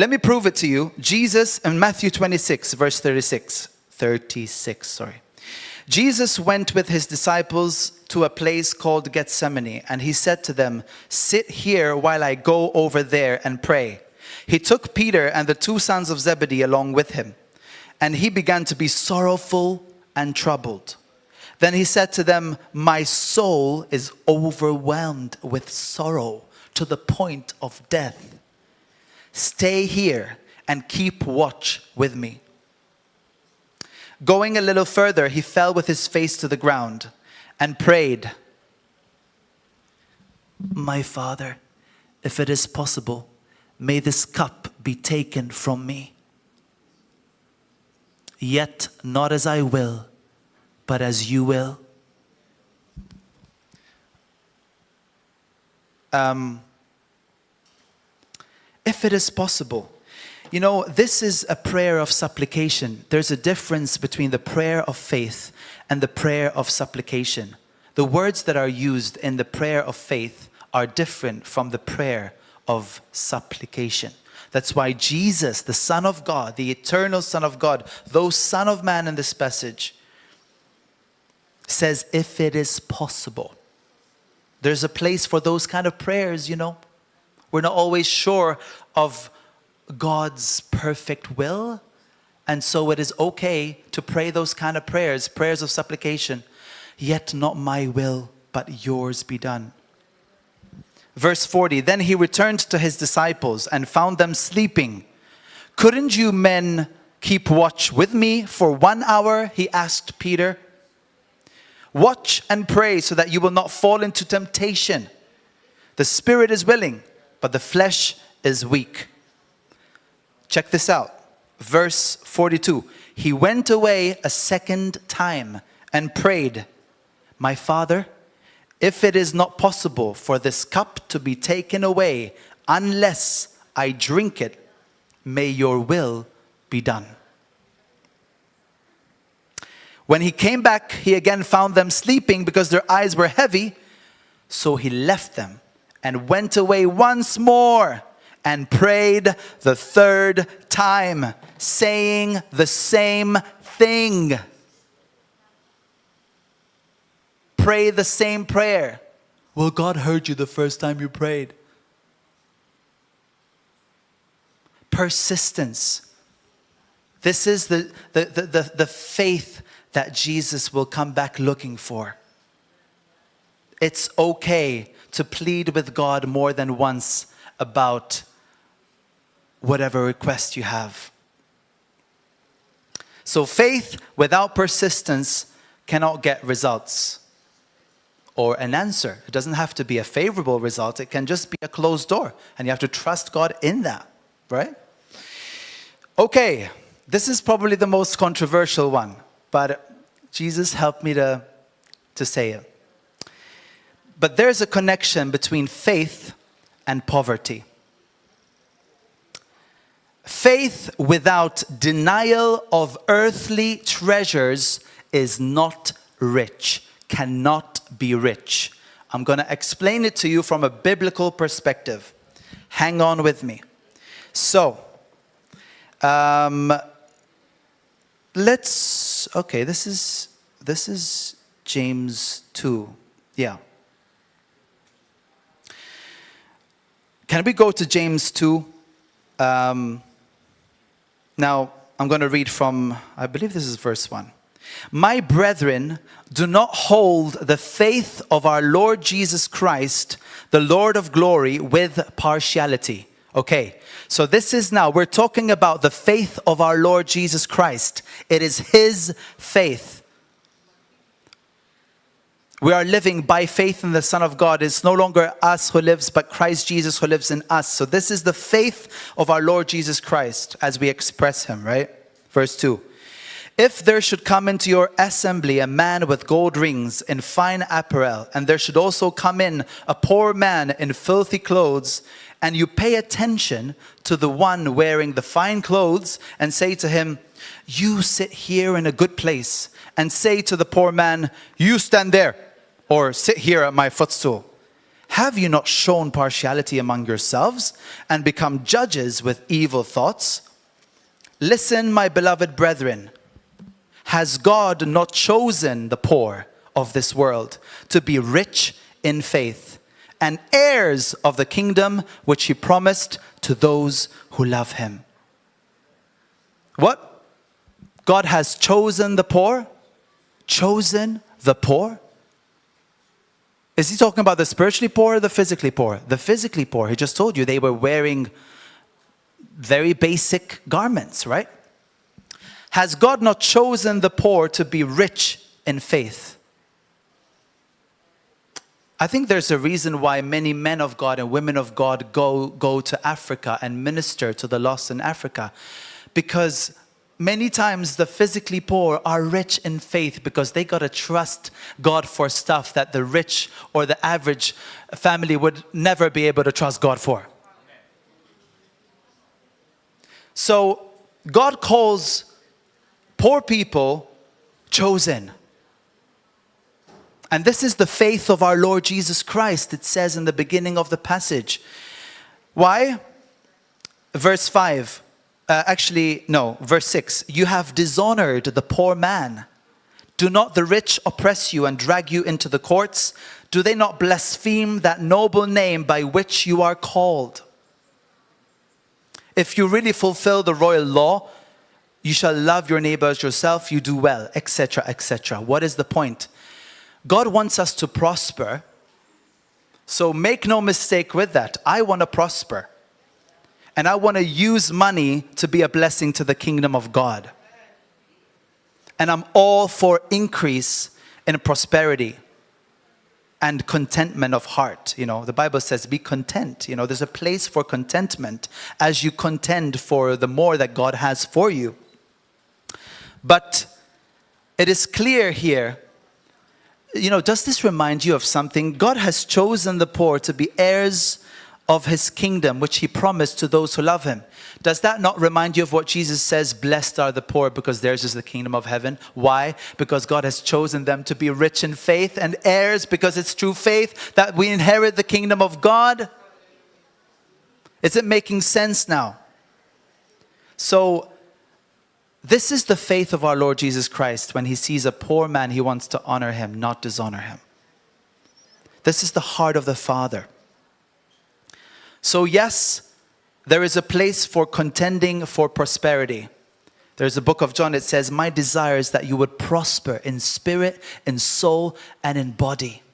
me prove it to you. Jesus in Matthew 26, verse 36. Jesus went with his disciples to a place called Gethsemane, and he said to them, sit here while I go over there and pray. He took Peter and the 2 sons of Zebedee along with him, and he began to be sorrowful and troubled. Then he said to them, my soul is overwhelmed with sorrow to the point of death. Stay here and keep watch with me. Going a little further, he fell with his face to the ground and prayed, my Father, if it is possible, may this cup be taken from me. Yet not as I will, but as you will. If it is possible. You know, this is a prayer of supplication. There's a difference between the prayer of faith and the prayer of supplication. The words that are used in the prayer of faith are different from the prayer of supplication. That's why Jesus, the Son of God, the eternal Son of God, though Son of Man in this passage, says, if it is possible. There's a place for those kind of prayers, you know. We're not always sure of God's perfect will. And so it is okay to pray those kind of prayers, prayers of supplication. Yet not my will, but yours be done. Verse 40, then he returned to his disciples and found them sleeping. Couldn't you men keep watch with me for 1 hour? He asked Peter. Watch and pray so that you will not fall into temptation. The spirit is willing, but the flesh is weak. Check this out. Verse 42. He went away a second time and prayed, my Father, if it is not possible for this cup to be taken away unless I drink it, may your will be done. When he came back, he again found them sleeping because their eyes were heavy. So he left them and went away once more and prayed the 3rd time, saying the same thing. Pray the same prayer. Well, God heard you the first time you prayed. persistence. This is the faith that Jesus will come back looking for. It's okay to plead with God more than once about whatever request you have. So faith without persistence cannot get results or an answer. It doesn't have to be a favorable result. It can just be a closed door. And you have to trust God in that, right? Okay, this is probably the most controversial one, but Jesus helped me to say it. But there's a connection between faith and poverty. Faith without denial of earthly treasures is not rich, cannot be rich. I'm going to explain it to you from a biblical perspective. Hang on with me. So, this is James 2. Yeah. Can we go to James 2? Now, I'm going to read from, I believe this is verse 1. My brethren, do not hold the faith of our Lord Jesus Christ, the Lord of glory, with partiality. Okay, so this is now, we're talking about the faith of our Lord Jesus Christ. It is His faith. We are living by faith in the Son of God. It's no longer us who lives, but Christ Jesus who lives in us. So this is the faith of our Lord Jesus Christ as we express Him, right? Verse 2. If there should come into your assembly a man with gold rings in fine apparel, and there should also come in a poor man in filthy clothes, and you pay attention to the one wearing the fine clothes and say to him, you sit here in a good place, and say to the poor man, you stand there, or sit here at my footstool. Have you not shown partiality among yourselves and become judges with evil thoughts? Listen, my beloved brethren. Has God not chosen the poor of this world to be rich in faith and heirs of the kingdom which He promised to those who love Him? What? God has chosen the poor? Chosen the poor? Is He talking about the spiritually poor or the physically poor? The physically poor. He just told you they were wearing very basic garments, right? Has God not chosen the poor to be rich in faith? I think there's a reason why many men of God and women of God go to Africa and minister to the lost in Africa. Because many times the physically poor are rich in faith because they got to trust God for stuff that the rich or the average family would never be able to trust God for. So God calls poor people chosen. And this is the faith of our Lord Jesus Christ, it says in the beginning of the passage. Why? Verse 5. Verse 6. You have dishonored the poor man. Do not the rich oppress you and drag you into the courts? Do they not blaspheme that noble name by which you are called? If you really fulfill the royal law, you shall love your neighbor as yourself, you do well, etc., etc. What is the point? God wants us to prosper. So make no mistake with that. I want to prosper. And I want to use money to be a blessing to the kingdom of God. And I'm all for increase in prosperity and contentment of heart. You know, the Bible says be content. You know, there's a place for contentment as you contend for the more that God has for you. But it is clear here, you know, does this remind you of something? God has chosen the poor to be heirs of His kingdom, which He promised to those who love Him. Does that not remind you of what Jesus says, blessed are the poor because theirs is the kingdom of heaven? Why? Because God has chosen them to be rich in faith, and heirs because it's through faith that we inherit the kingdom of God. Is it making sense now? So, this is the faith of our Lord Jesus Christ. When He sees a poor man, He wants to honor him, not dishonor him. This is the heart of the Father. So yes, there is a place for contending for prosperity. There's a book of John, it says, my desire is that you would prosper in spirit, in soul, and in body.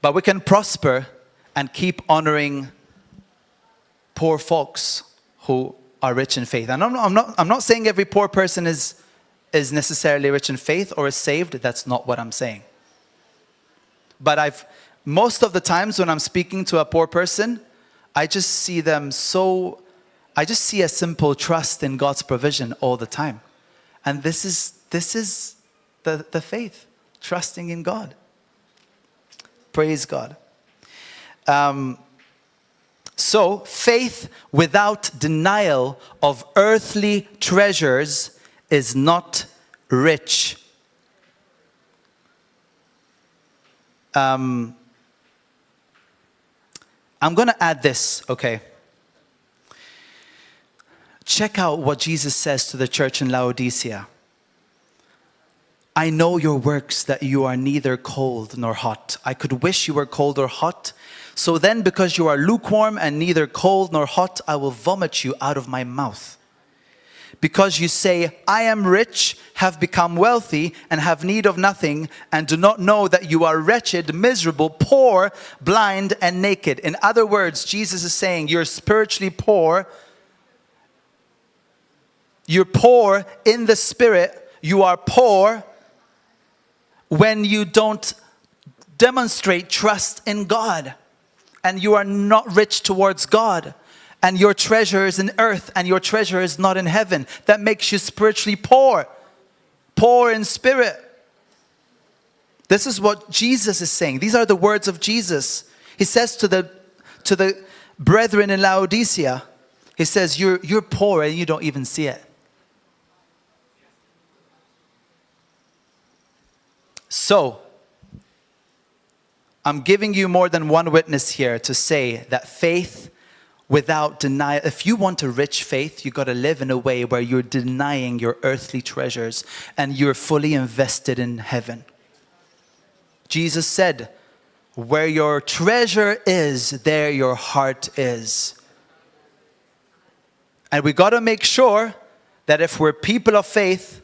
But we can prosper and keep honoring poor folks who are rich in faith. And I'm not saying every poor person is necessarily rich in faith or is saved. That's not what I'm saying. But most of the times when I'm speaking to a poor person, I just see a simple trust in God's provision all the time. And this is the faith, trusting in God. Praise God. So, faith without denial of earthly treasures is not rich. I'm going to add this, okay? Check out what Jesus says to the church in Laodicea. I know your works, that you are neither cold nor hot. I could wish you were cold or hot. So then, because you are lukewarm and neither cold nor hot, I will vomit you out of my mouth. Because you say, I am rich, have become wealthy, and have need of nothing, and do not know that you are wretched, miserable, poor, blind, and naked. In other words, Jesus is saying, you're spiritually poor. You're poor in the spirit. You are poor when you don't demonstrate trust in God. And you are not rich towards God. And your treasure is in earth, and your treasure is not in heaven. That makes you spiritually poor. Poor in spirit. This is what Jesus is saying. These are the words of Jesus. He says to the brethren in Laodicea, he says, you're poor and you don't even see it. So, I'm giving you more than one witness here to say that faith without denial, if you want a rich faith, you've got to live in a way where you're denying your earthly treasures and you're fully invested in heaven. Jesus said, where your treasure is, there your heart is. And we got to make sure that if we're people of faith,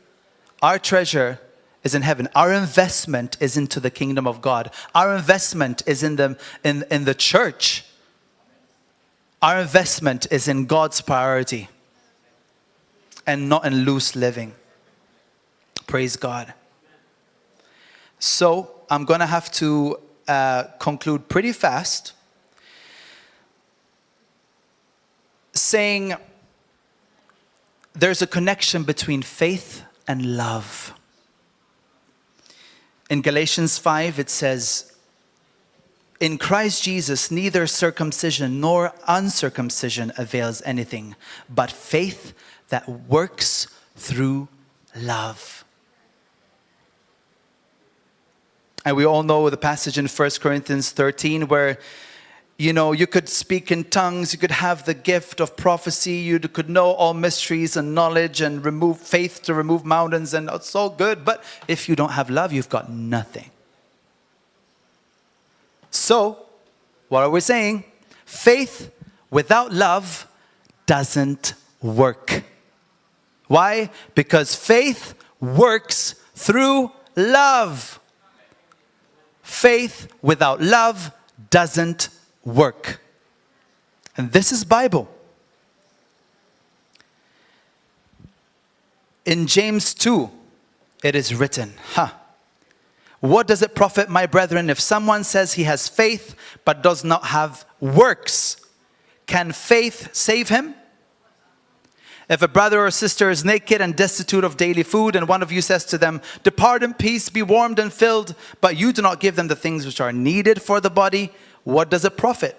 our treasure is in heaven. Our investment is into the kingdom of God. Our investment is in the church. Our investment is in God's priority and not in loose living. Praise God. So I'm going to have to conclude pretty fast, saying there's a connection between faith and love. In Galatians 5, it says, in Christ Jesus, neither circumcision nor uncircumcision avails anything, but faith that works through love. And we all know the passage in 1 Corinthians 13 where, you could speak in tongues, you could have the gift of prophecy, you could know all mysteries and knowledge and remove faith to remove mountains, and it's so good. But if you don't have love, you've got nothing. So, what are we saying? Faith without love doesn't work. Why? Because faith works through love. Faith without love doesn't work. And this is Bible. In James 2, it is written, what does it profit, my brethren, if someone says he has faith but does not have works? Can faith save him? If a brother or sister is naked and destitute of daily food, and one of you says to them, depart in peace, be warmed and filled, but you do not give them the things which are needed for the body, what does it profit?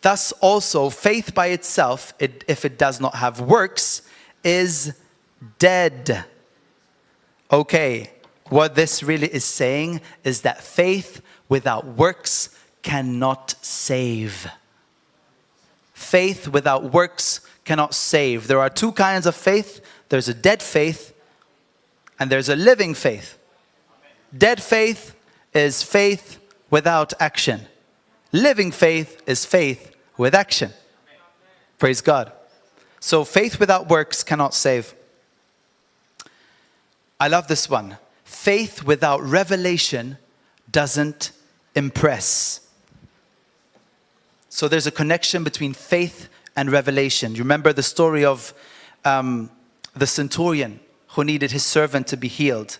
Thus also, faith by itself, if it does not have works, is dead. Okay, what this really is saying is that faith without works cannot save. Faith without works cannot save. There are two kinds of faith. There's a dead faith and there's a living faith. Dead faith is faith without action. Living faith is faith with action. Praise God. So faith without works cannot save. I love this one. Faith without revelation doesn't impress. So there's a connection between faith and revelation. You remember the story of the centurion who needed his servant to be healed.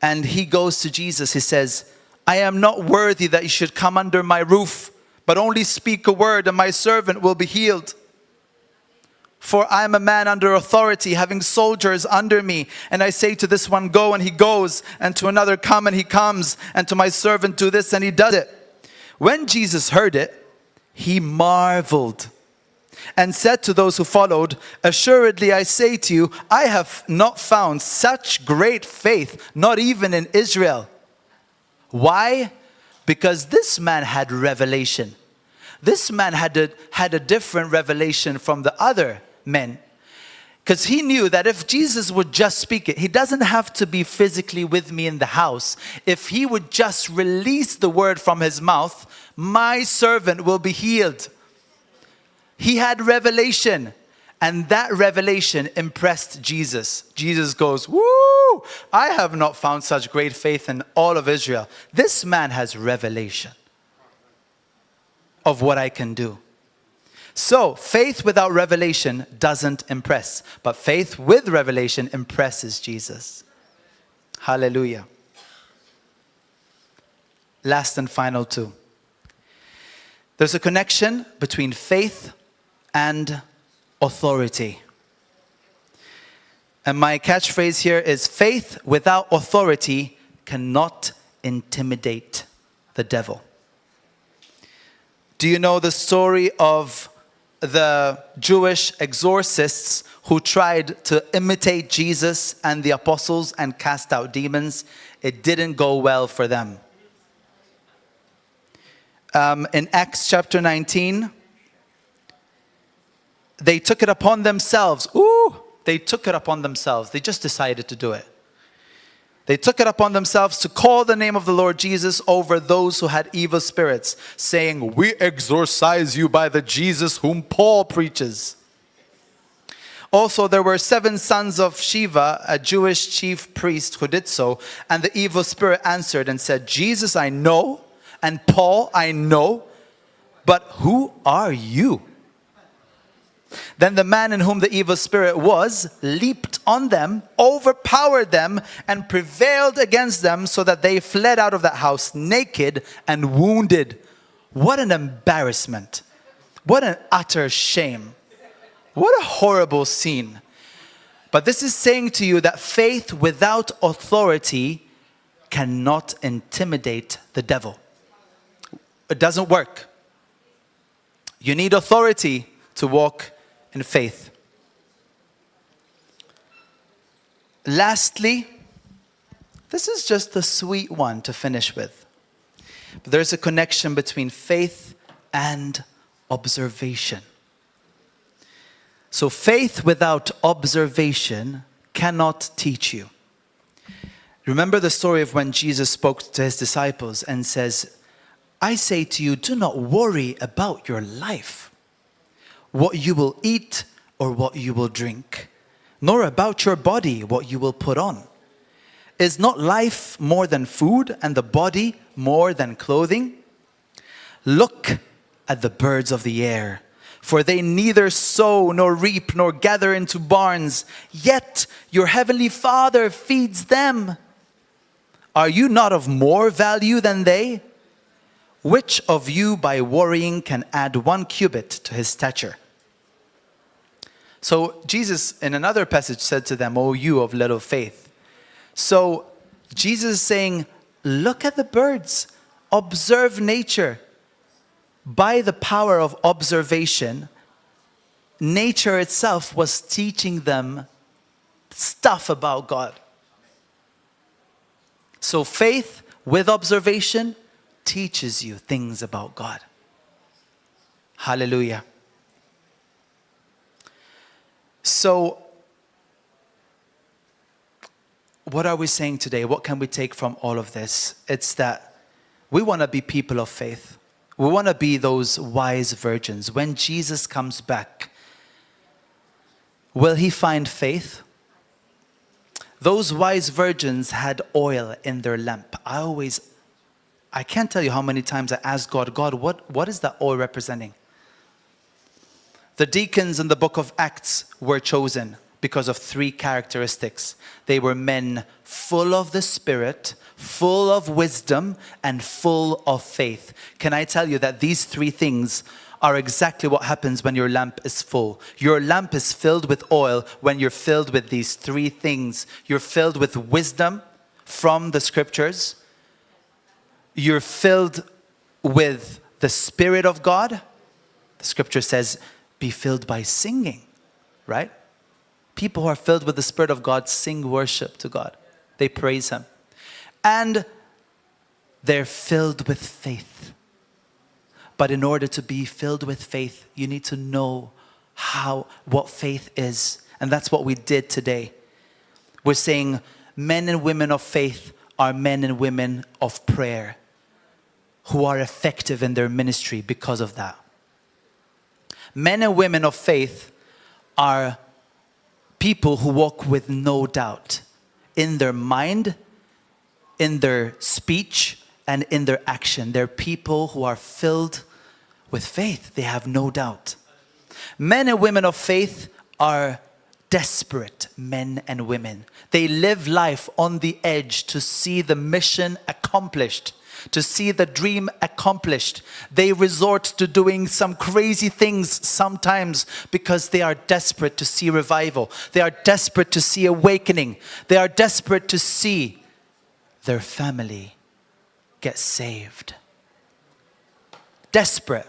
And he goes to Jesus. He says, I am not worthy that you should come under my roof, but only speak a word and my servant will be healed. For I am a man under authority, having soldiers under me. And I say to this one, go, and he goes. And to another, come, and he comes. And to my servant, do this, and he does it. When Jesus heard it, he marveled and said to those who followed, assuredly I say to you, I have not found such great faith, not even in Israel. Why? Because this man had revelation. This man had a different revelation from the other men. Because he knew that if Jesus would just speak it, he doesn't have to be physically with me in the house. If he would just release the word from his mouth, my servant will be healed. He had revelation, and that revelation impressed Jesus. Jesus goes, woo, I have not found such great faith in all of Israel. This man has revelation of what I can do. So, faith without revelation doesn't impress, but faith with revelation impresses Jesus. Hallelujah. Last and final two. There's a connection between faith and authority. And my catchphrase here is, faith without authority cannot intimidate the devil. Do you know the story of the Jewish exorcists who tried to imitate Jesus and the apostles and cast out demons? It didn't go well for them. In Acts chapter 19, they took it upon themselves. They took it upon themselves. They just decided to do it. They took it upon themselves to call the name of the Lord Jesus over those who had evil spirits, saying, we exorcise you by the Jesus whom Paul preaches. Also, there were 7 sons of Shiva, a Jewish chief priest, who did so. And the evil spirit answered and said, Jesus I know, and Paul I know, but who are you? Then the man in whom the evil spirit was leaped on them, overpowered them, and prevailed against them, so that they fled out of that house naked and wounded. What an embarrassment. What an utter shame. What a horrible scene. But this is saying to you that faith without authority cannot intimidate the devil. It doesn't work. You need authority to walk in faith. Lastly, this is just the sweet one to finish with. But there's a connection between faith and observation. So faith without observation cannot teach you. Remember the story of when Jesus spoke to his disciples and says, I say to you, do not worry about your life, what you will eat or what you will drink, nor about your body, what you will put on. Is not life more than food, and the body more than clothing? Look at the birds of the air, for they neither sow nor reap nor gather into barns, yet your heavenly Father feeds them. Are you not of more value than they? Which of you by worrying can add 1 cubit to his stature? So Jesus in another passage said to them, O you of little faith. So Jesus is saying, look at the birds, observe nature. By the power of observation, nature itself was teaching them stuff about God. So faith with observation teaches you things about God. Hallelujah. So, what are we saying today? What can we take from all of this? It's that we want to be people of faith. We want to be those wise virgins. When Jesus comes back, will he find faith? Those wise virgins had oil in their lamp. I can't tell you how many times I asked God, what is that oil representing? The deacons in the book of Acts were chosen because of 3 characteristics. They were men full of the Spirit, full of wisdom, and full of faith. Can I tell you that these 3 things are exactly what happens when your lamp is full? Your lamp is filled with oil when you're filled with these 3 things. You're filled with wisdom from the scriptures. You're filled with the Spirit of God. The scripture says, be filled by singing, right? People who are filled with the Spirit of God sing worship to God. They praise him. And they're filled with faith. But in order to be filled with faith, you need to know what faith is. And that's what we did today. We're saying men and women of faith are men and women of prayer who are effective in their ministry because of that. Men and women of faith are people who walk with no doubt in their mind, in their speech, and in their action. They're people who are filled with faith. They have no doubt. Men and women of faith are desperate men and women. They live life on the edge to see the mission accomplished, to see the dream accomplished. They resort to doing some crazy things sometimes because they are desperate to see revival. They are desperate to see awakening. They are desperate to see their family get saved. Desperate.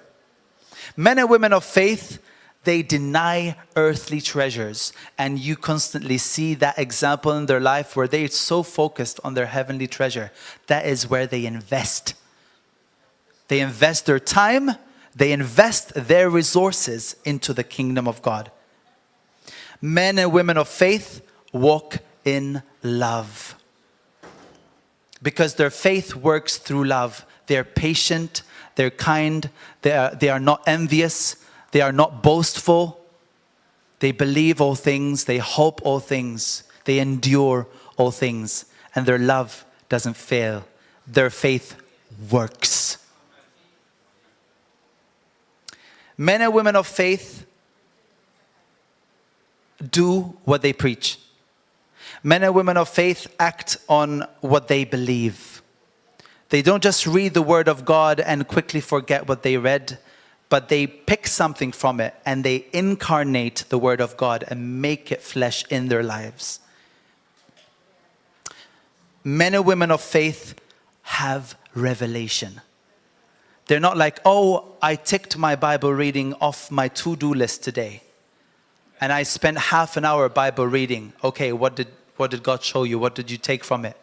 Men and women of faith, they deny earthly treasures. And you constantly see that example in their life where they're so focused on their heavenly treasure. That is where they invest. They invest their time. They invest their resources into the kingdom of God. Men and women of faith walk in love. Because their faith works through love. They're patient, they're kind, they are not envious, they are not boastful. They believe all things, they hope all things, they endure all things, and their love doesn't fail. Their faith works. Men and women of faith do what they preach. Men and women of faith act on what they believe. They don't just read the word of God and quickly forget what they read, but they pick something from it and they incarnate the word of God and make it flesh in their lives. Men and women of faith have revelation. They're not like, oh, I ticked my Bible reading off my to-do list today. And I spent half an hour Bible reading. Okay, what did God show you? What did you take from it?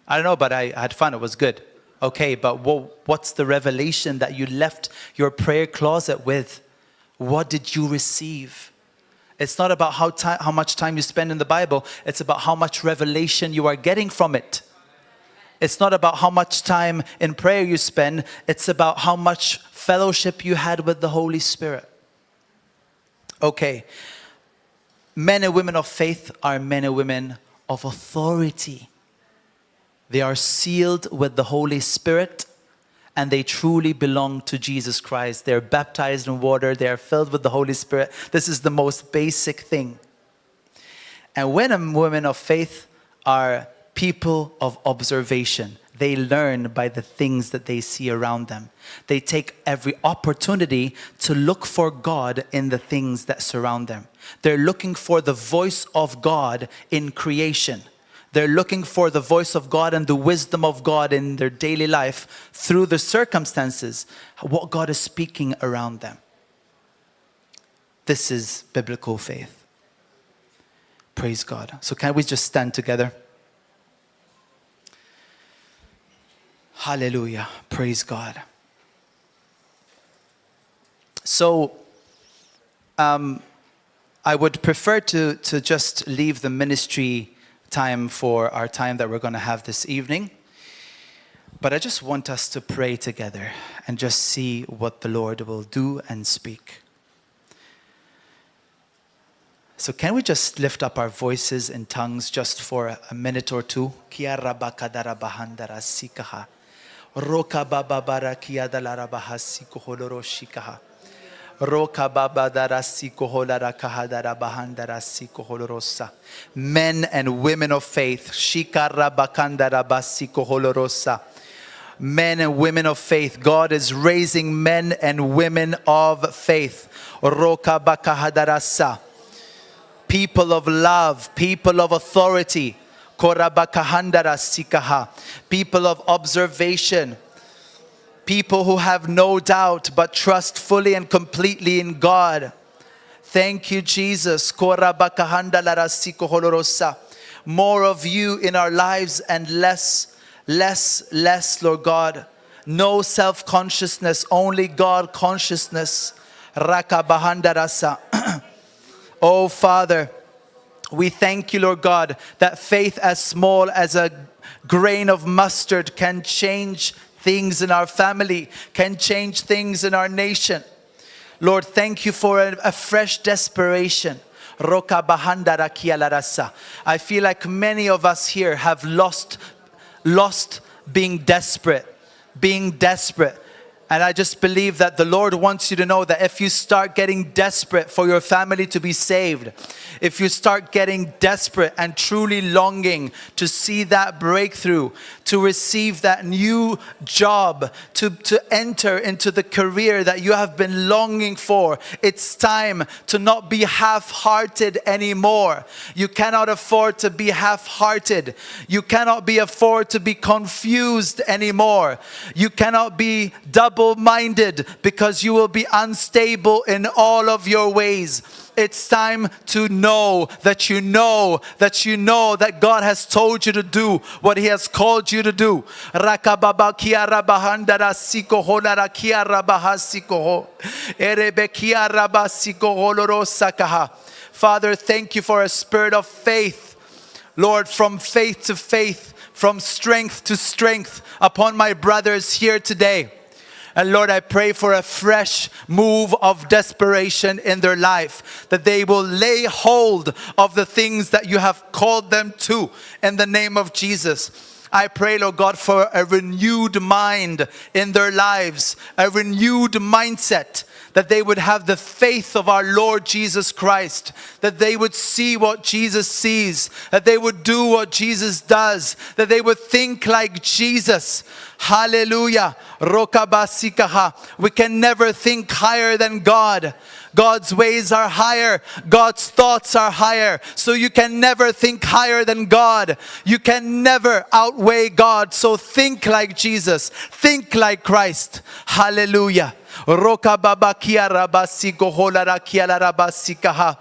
I don't know, but I had fun. It was good. Okay, but what's the revelation that you left your prayer closet with? What did you receive? It's not about how much time you spend in the Bible. It's about how much revelation you are getting from it. It's not about how much time in prayer you spend. It's about how much fellowship you had with the Holy Spirit. Okay. Men and women of faith are men and women of authority. They are sealed with the Holy Spirit and they truly belong to Jesus Christ. They're baptized in water. They are filled with the Holy Spirit. This is the most basic thing. And men and women of faith are people of observation. They learn by the things that they see around them. They take every opportunity to look for God in the things that surround them. They're looking for the voice of God in creation. They're looking for the voice of God and the wisdom of God in their daily life through the circumstances, what God is speaking around them. This is biblical faith. Praise God. So can we just stand together? Hallelujah. Praise God. So, I would prefer to just leave the ministry time for our time that we're going to have this evening. But I just want us to pray together and just see what the Lord will do and speak. So can we just lift up our voices in tongues just for a minute or two? Kia rabakadara bahandara sikaha. Roka bababara kia dalarabaha sikoholoro shikaha. Roka babadara sikoholara kahadara bahandara sikoholorosa. Men and women of faith. Shika rabakandara basikoholorosa. Men and women of faith. God is raising men and women of faith. Roka bakahadarasa. People of love, people of authority. Korabakahandara sikaha. People of observation. People who have no doubt but trust fully and completely in God. Thank you, Jesus. Korabakahandalara sikoholorosa. More of you in our lives and less, Lord God. No self-consciousness, only God consciousness. Rakabahandarasa. Oh, Father, we thank you, Lord God, that faith as small as a grain of mustard can change things in our family, can change things in our nation. Lord, thank you for a fresh desperation. I feel like many of us here have lost being desperate. And I just believe that the Lord wants you to know that if you start getting desperate for your family to be saved, if you start getting desperate and truly longing to see that breakthrough, to receive that new job, to enter into the career that you have been longing for, it's time to not be half-hearted anymore. You cannot afford to be half-hearted. You cannot afford to be confused anymore. You cannot be double-minded because you will be unstable in all of your ways. It's time to know that you know that God has told you to do what He has called you to do. Father, thank you for a spirit of faith. Lord, from faith to faith, from strength to strength upon my brothers here today. And Lord, I pray for a fresh move of desperation in their life, that they will lay hold of the things that you have called them to in the name of Jesus. I pray, Lord God, for a renewed mind in their lives, a renewed mindset, that they would have the faith of our Lord Jesus Christ, that they would see what Jesus sees, that they would do what Jesus does, that they would think like Jesus. Hallelujah. Rokabasikaha. We can never think higher than God. God's ways are higher. God's thoughts are higher. So you can never think higher than God. You can never outweigh God. So think like Jesus. Think like Christ. Hallelujah. Roka baba kia rabasi koholara kia rabasi kaha.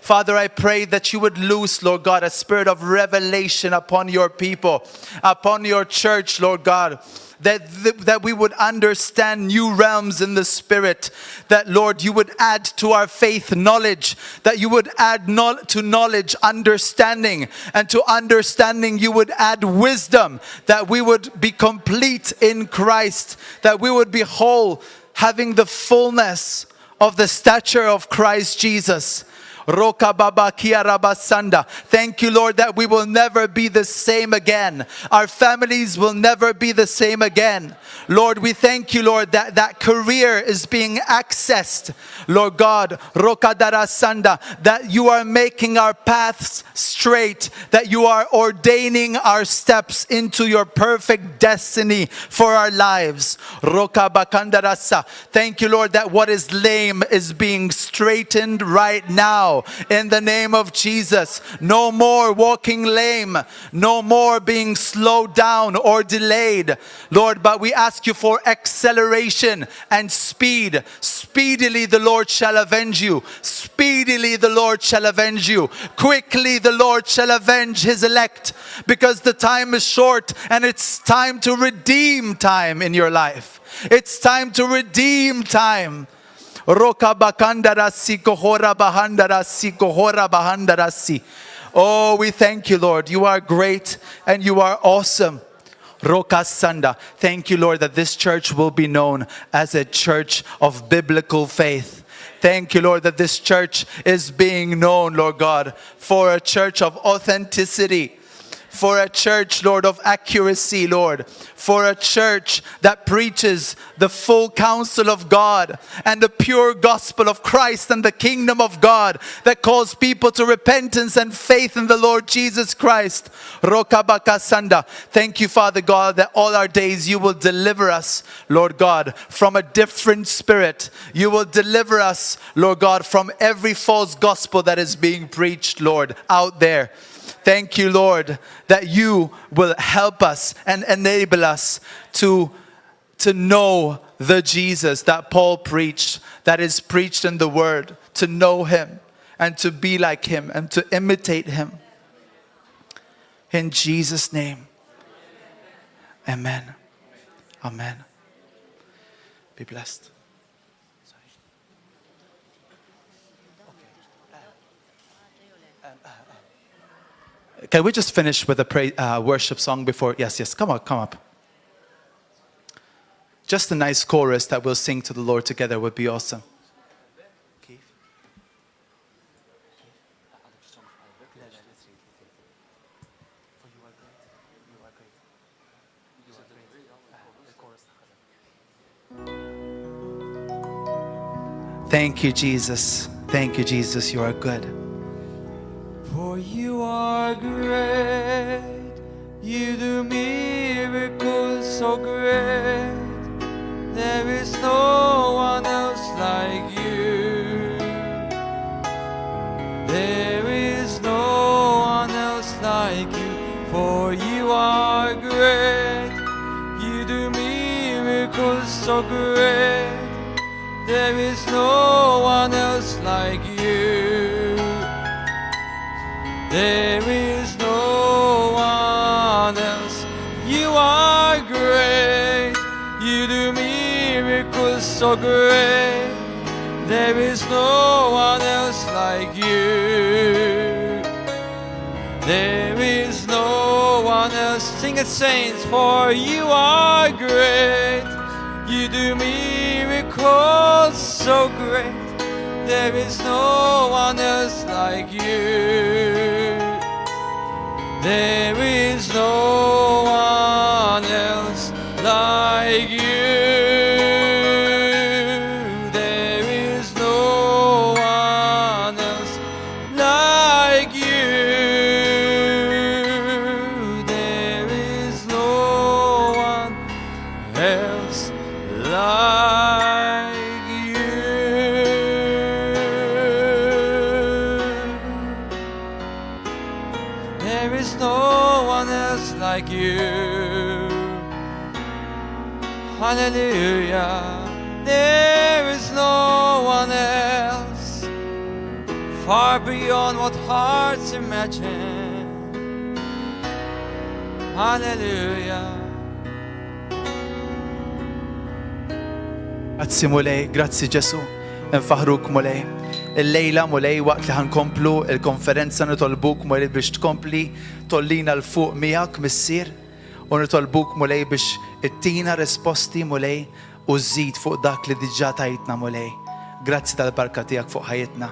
Father, I pray that you would loose, Lord God, a spirit of revelation upon your people, upon your church, Lord God. That we would understand new realms in the Spirit. That, Lord, you would add to our faith knowledge. That you would add to knowledge understanding. And to understanding you would add wisdom. That we would be complete in Christ. That we would be whole, having the fullness of the stature of Christ Jesus. Roka baba kia rabasanda. Thank you, Lord, that we will never be the same again. Our families will never be the same again. Lord, we thank you, Lord, that career is being accessed. Lord God, Roka darasanda, that you are making our paths straight, that you are ordaining our steps into your perfect destiny for our lives. Roka bakandarasa. Thank you, Lord, that what is lame is being straightened right now. In the name of Jesus. No more walking lame. No more being slowed down or delayed. Lord, but we ask you for acceleration and speed. Speedily the Lord shall avenge you. Speedily the Lord shall avenge you. Quickly the Lord shall avenge his elect. Because the time is short and it's time to redeem time in your life. It's time to redeem time. Roka bakandarasi kohora bahandarasi kohora bahandarasi. Oh, we thank you, Lord. You are great and you are awesome. Roka Sanda. Thank you, Lord, that this church will be known as a church of biblical faith. Thank you, Lord, that this church is being known, Lord God, for a church of authenticity, for a church, Lord, of accuracy, Lord, for a church that preaches the full counsel of God and the pure gospel of Christ and the kingdom of God that calls people to repentance and faith in the Lord Jesus Christ. Rokabakasanda. Thank you, Father God, that all our days you will deliver us, Lord God, from a different spirit. You will deliver us, Lord God, from every false gospel that is being preached, Lord, out there. Thank you, Lord, that you will help us and enable us to know the Jesus that Paul preached, that is preached in the Word, to know him and to be like him and to imitate him. In Jesus' name, amen. Amen. Be blessed. Can we just finish with a worship song before? Yes, come up. Just a nice chorus that we'll sing to the Lord together would be awesome. Thank you, Jesus. Thank you, Jesus. You are good. For you are great, you do miracles so great. There is no one else like you. There is no one else like you. For you are great, you do miracles so great. There is no one else like you. There is no one else. You are great. You do miracles so great. There is no one else like you. There is no one else. Sing it, saints. For you are great. You do miracles so great. There is no one else like you. There is no one else like you. There is no one else like you. There is no one else like you. There is no one else like you. Hallelujah. There is no one else, far beyond what hearts imagine. Hallelujah. Grazzi mulej, grazzi Ġesu, nfaħruk mulej. Il-lejla mulej waqt li ħankomplu il-konferenza nitolbuk mulej biex tkompli tollina l-fuq miegħek missier u nitolbuk mulej biex ittina risposti mulej u żżid fuq dak li diġà tajtna mulej. Grazzi tal-barka tiegħek fuq ħajjitna.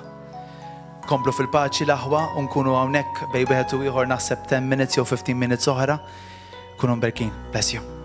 Komplu fil-paċi l-aħwa u nkunu hawnhekk bej wieħed u ieħor naħseb 10 minutes jew 15 minutes oħra. Kunu mberkin. Bless you.